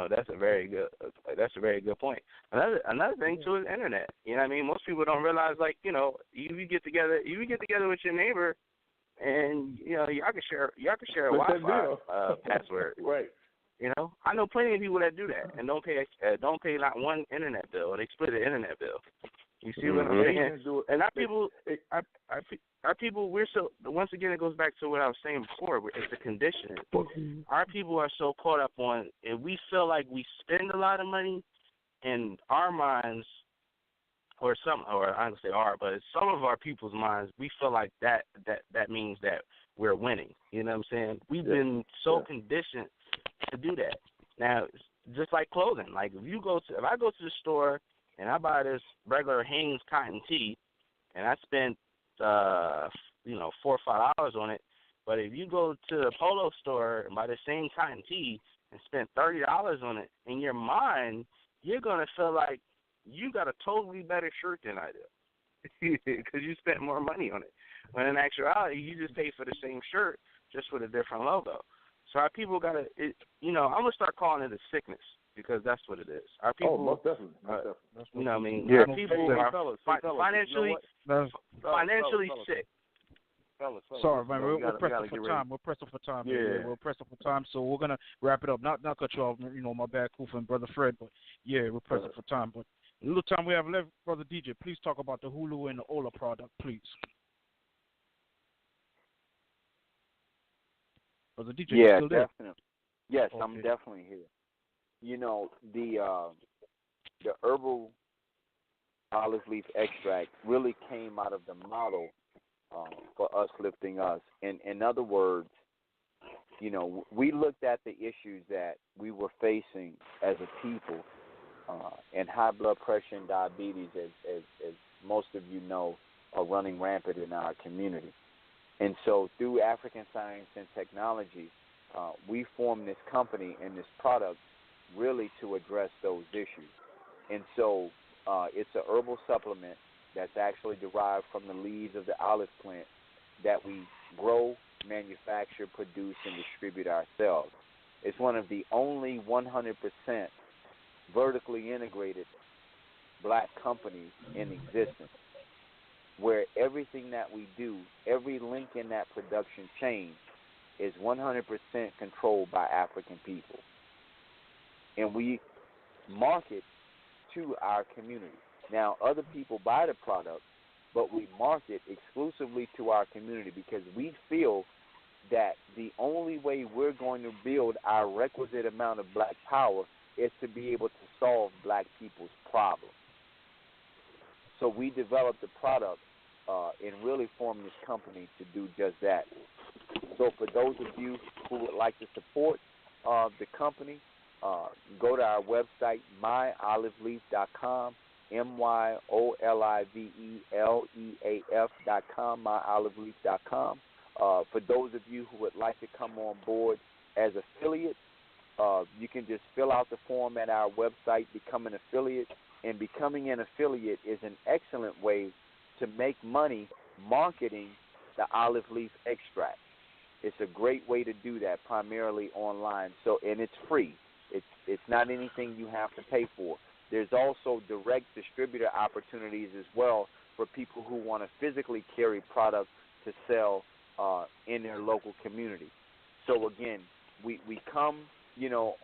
that's a very good point. Another thing too is internet. Most people don't realize you get together with your neighbor, and y'all can share a Wi-Fi password. Right. I know plenty of people that do that and don't pay not one internet bill, or they split the internet bill. You see what I'm saying? And our people, we're so, once again, it goes back to what I was saying before. It's the conditioning. Our people are so caught up on, if we feel like we spend a lot of money, in our minds, or I don't say our, but some of our people's minds, we feel like that means that we're winning. You know what I'm saying? We've been so conditioned to do that. Now, just like clothing, like if I go to the store and I buy this regular Hanes cotton tee, and I spend $4 or $5 on it, but if you go to the polo store and buy the same cotton tee and spend $30 on it, in your mind, you're gonna feel like you got a totally better shirt than I do because you spent more money on it. When in actuality, you just paid for the same shirt, just with a different logo. So our people gotta, I'm gonna start calling it a sickness, because that's what it is. Our people, most definitely. Our people are financially sick. Fellas, sorry, man. We're pressing for time. We're pressing for time. Yeah. We're pressing for time. So we're gonna wrap it up. Not cut you off. My bad, Kufa and Brother Fred. But we're pressing for time. But the little time we have left, Brother DJ, please talk about the Hulu and the Ola product, please. Brother DJ, you still there? Definitely. Yes, okay. I'm definitely here. The herbal olive leaf extract really came out of the model for us lifting us. In other words, we looked at the issues that we were facing as a people, and high blood pressure and diabetes, as most of you know, are running rampant in our community. And so through African Science and Technology, we formed this company and this product really to address those issues. And so it's a herbal supplement that's actually derived from the leaves of the olive plant that we grow, manufacture, produce, and distribute ourselves. It's one of the only 100% vertically integrated black companies in existence, where everything that we do, every link in that production chain is 100% controlled by African people. And we market to our community. Now, other people buy the product, but we market exclusively to our community because we feel that the only way we're going to build our requisite amount of black power is to be able to solve black people's problems. So we developed the product and really formed this company to do just that. So for those of you who would like to support the company, go to our website, myoliveleaf.com, myoliveleaf.com, myoliveleaf.com. For those of you who would like to come on board as affiliates, you can just fill out the form at our website, become an affiliate, and becoming an affiliate is an excellent way to make money marketing the olive leaf extract. It's a great way to do that, primarily online. So, and it's free. It's not anything you have to pay for. There's also direct distributor opportunities as well for people who want to physically carry product to sell in their local community. So again, we come,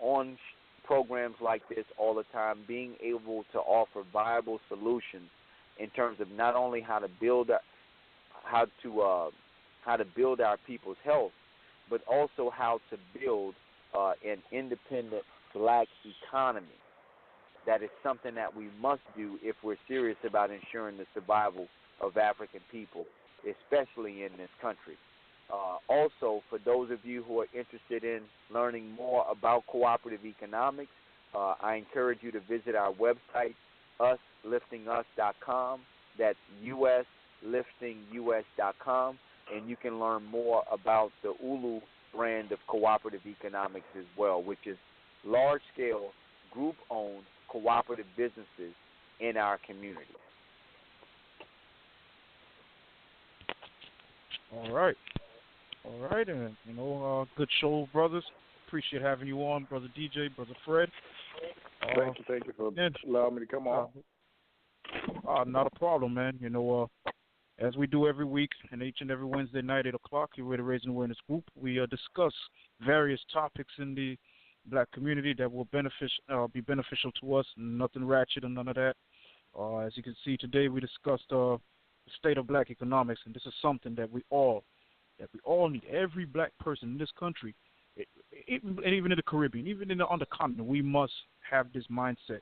on programs like this all the time, being able to offer viable solutions in terms of not only how to build our people's health, but also how to build an independent black economy. That is something that we must do if we're serious about ensuring the survival of African people, especially in this country. Also, for those of you who are interested in learning more about cooperative economics, I encourage you to visit our website, usliftingus.com. That's usliftingus.com, and you can learn more about the ULU brand of cooperative economics as well, which is large-scale, group-owned cooperative businesses in our community. All right, and good show, brothers. Appreciate having you on, brother DJ, brother Fred. Thank you for allowing me to come on. Not a problem, man. As we do every week and each and every Wednesday night, 8 o'clock, here at the Raising Awareness Group, we discuss various topics in the black community that will be beneficial to us. Nothing ratchet and none of that. As you can see today, we discussed the state of black economics, and this is something that we all need. Every black person in this country, and even in the Caribbean, even on the continent, we must have this mindset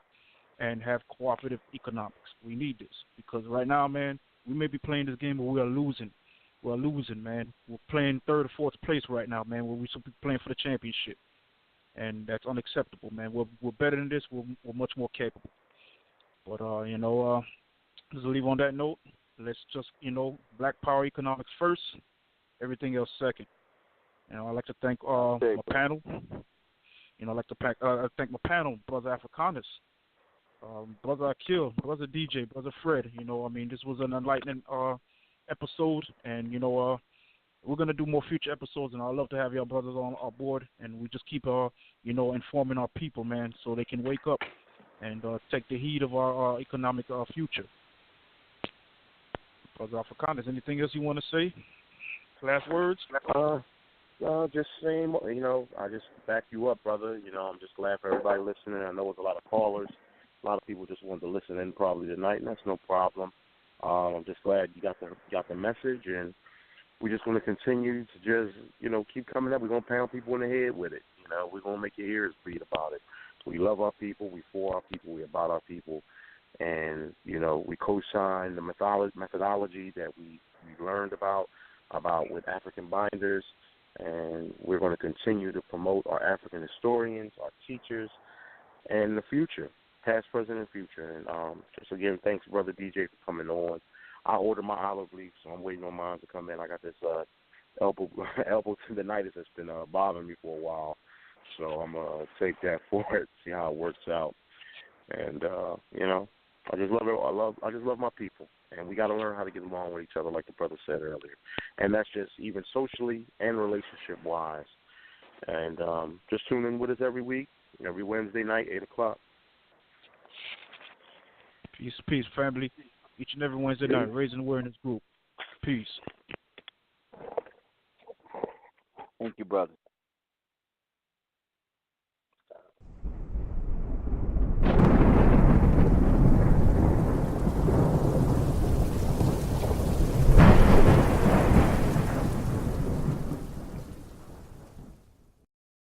and have cooperative economics. We need this because right now, man, we may be playing this game, but we are losing. We're losing, man. We're playing third or fourth place right now, man, where we're supposed to be playing for the championship. And that's unacceptable, man. We're better than this. We're much more capable. But, just leave on that note. Let's just, black power economics first, everything else second. I'd like to thank my panel. I'd like to thank my panel, Brother Africanus, Brother Akil, Brother DJ, Brother Fred. This was an enlightening episode, and, we're going to do more future episodes, and I'd love to have y'all brothers on our board, and we just keep, informing our people, man, so they can wake up and take the heed of our economic future. Brother Africanus, anything else you want to say? Last words? Just saying, I just back you up, brother. I'm just glad for everybody listening. I know there's a lot of callers. A lot of people just wanted to listen in probably tonight, and that's no problem. I'm just glad you got the message, and we just want to continue to just, keep coming up. We're going to pound people in the head with it. We're going to make your ears bleed about it. We love our people. We for our people. We about our people. And, we co-sign the methodology that we we learned about with African binders, and we're going to continue to promote our African historians, our teachers, and the future, past, present, and future. And just again, thanks, Brother DJ, for coming on. I ordered my olive leaf, so I'm waiting on mine to come in. I got this elbow tendonitis that's been bothering me for a while, so I'm gonna take that for it, see how it works out. And you know, I just love it. I just love my people, and we got to learn how to get along with each other, like the brother said earlier. And that's just even socially and relationship wise. And just tune in with us every week, every Wednesday night, 8:00. Peace, family. Each and every Wednesday night, Raising Awareness Group. Peace. Thank you, brother.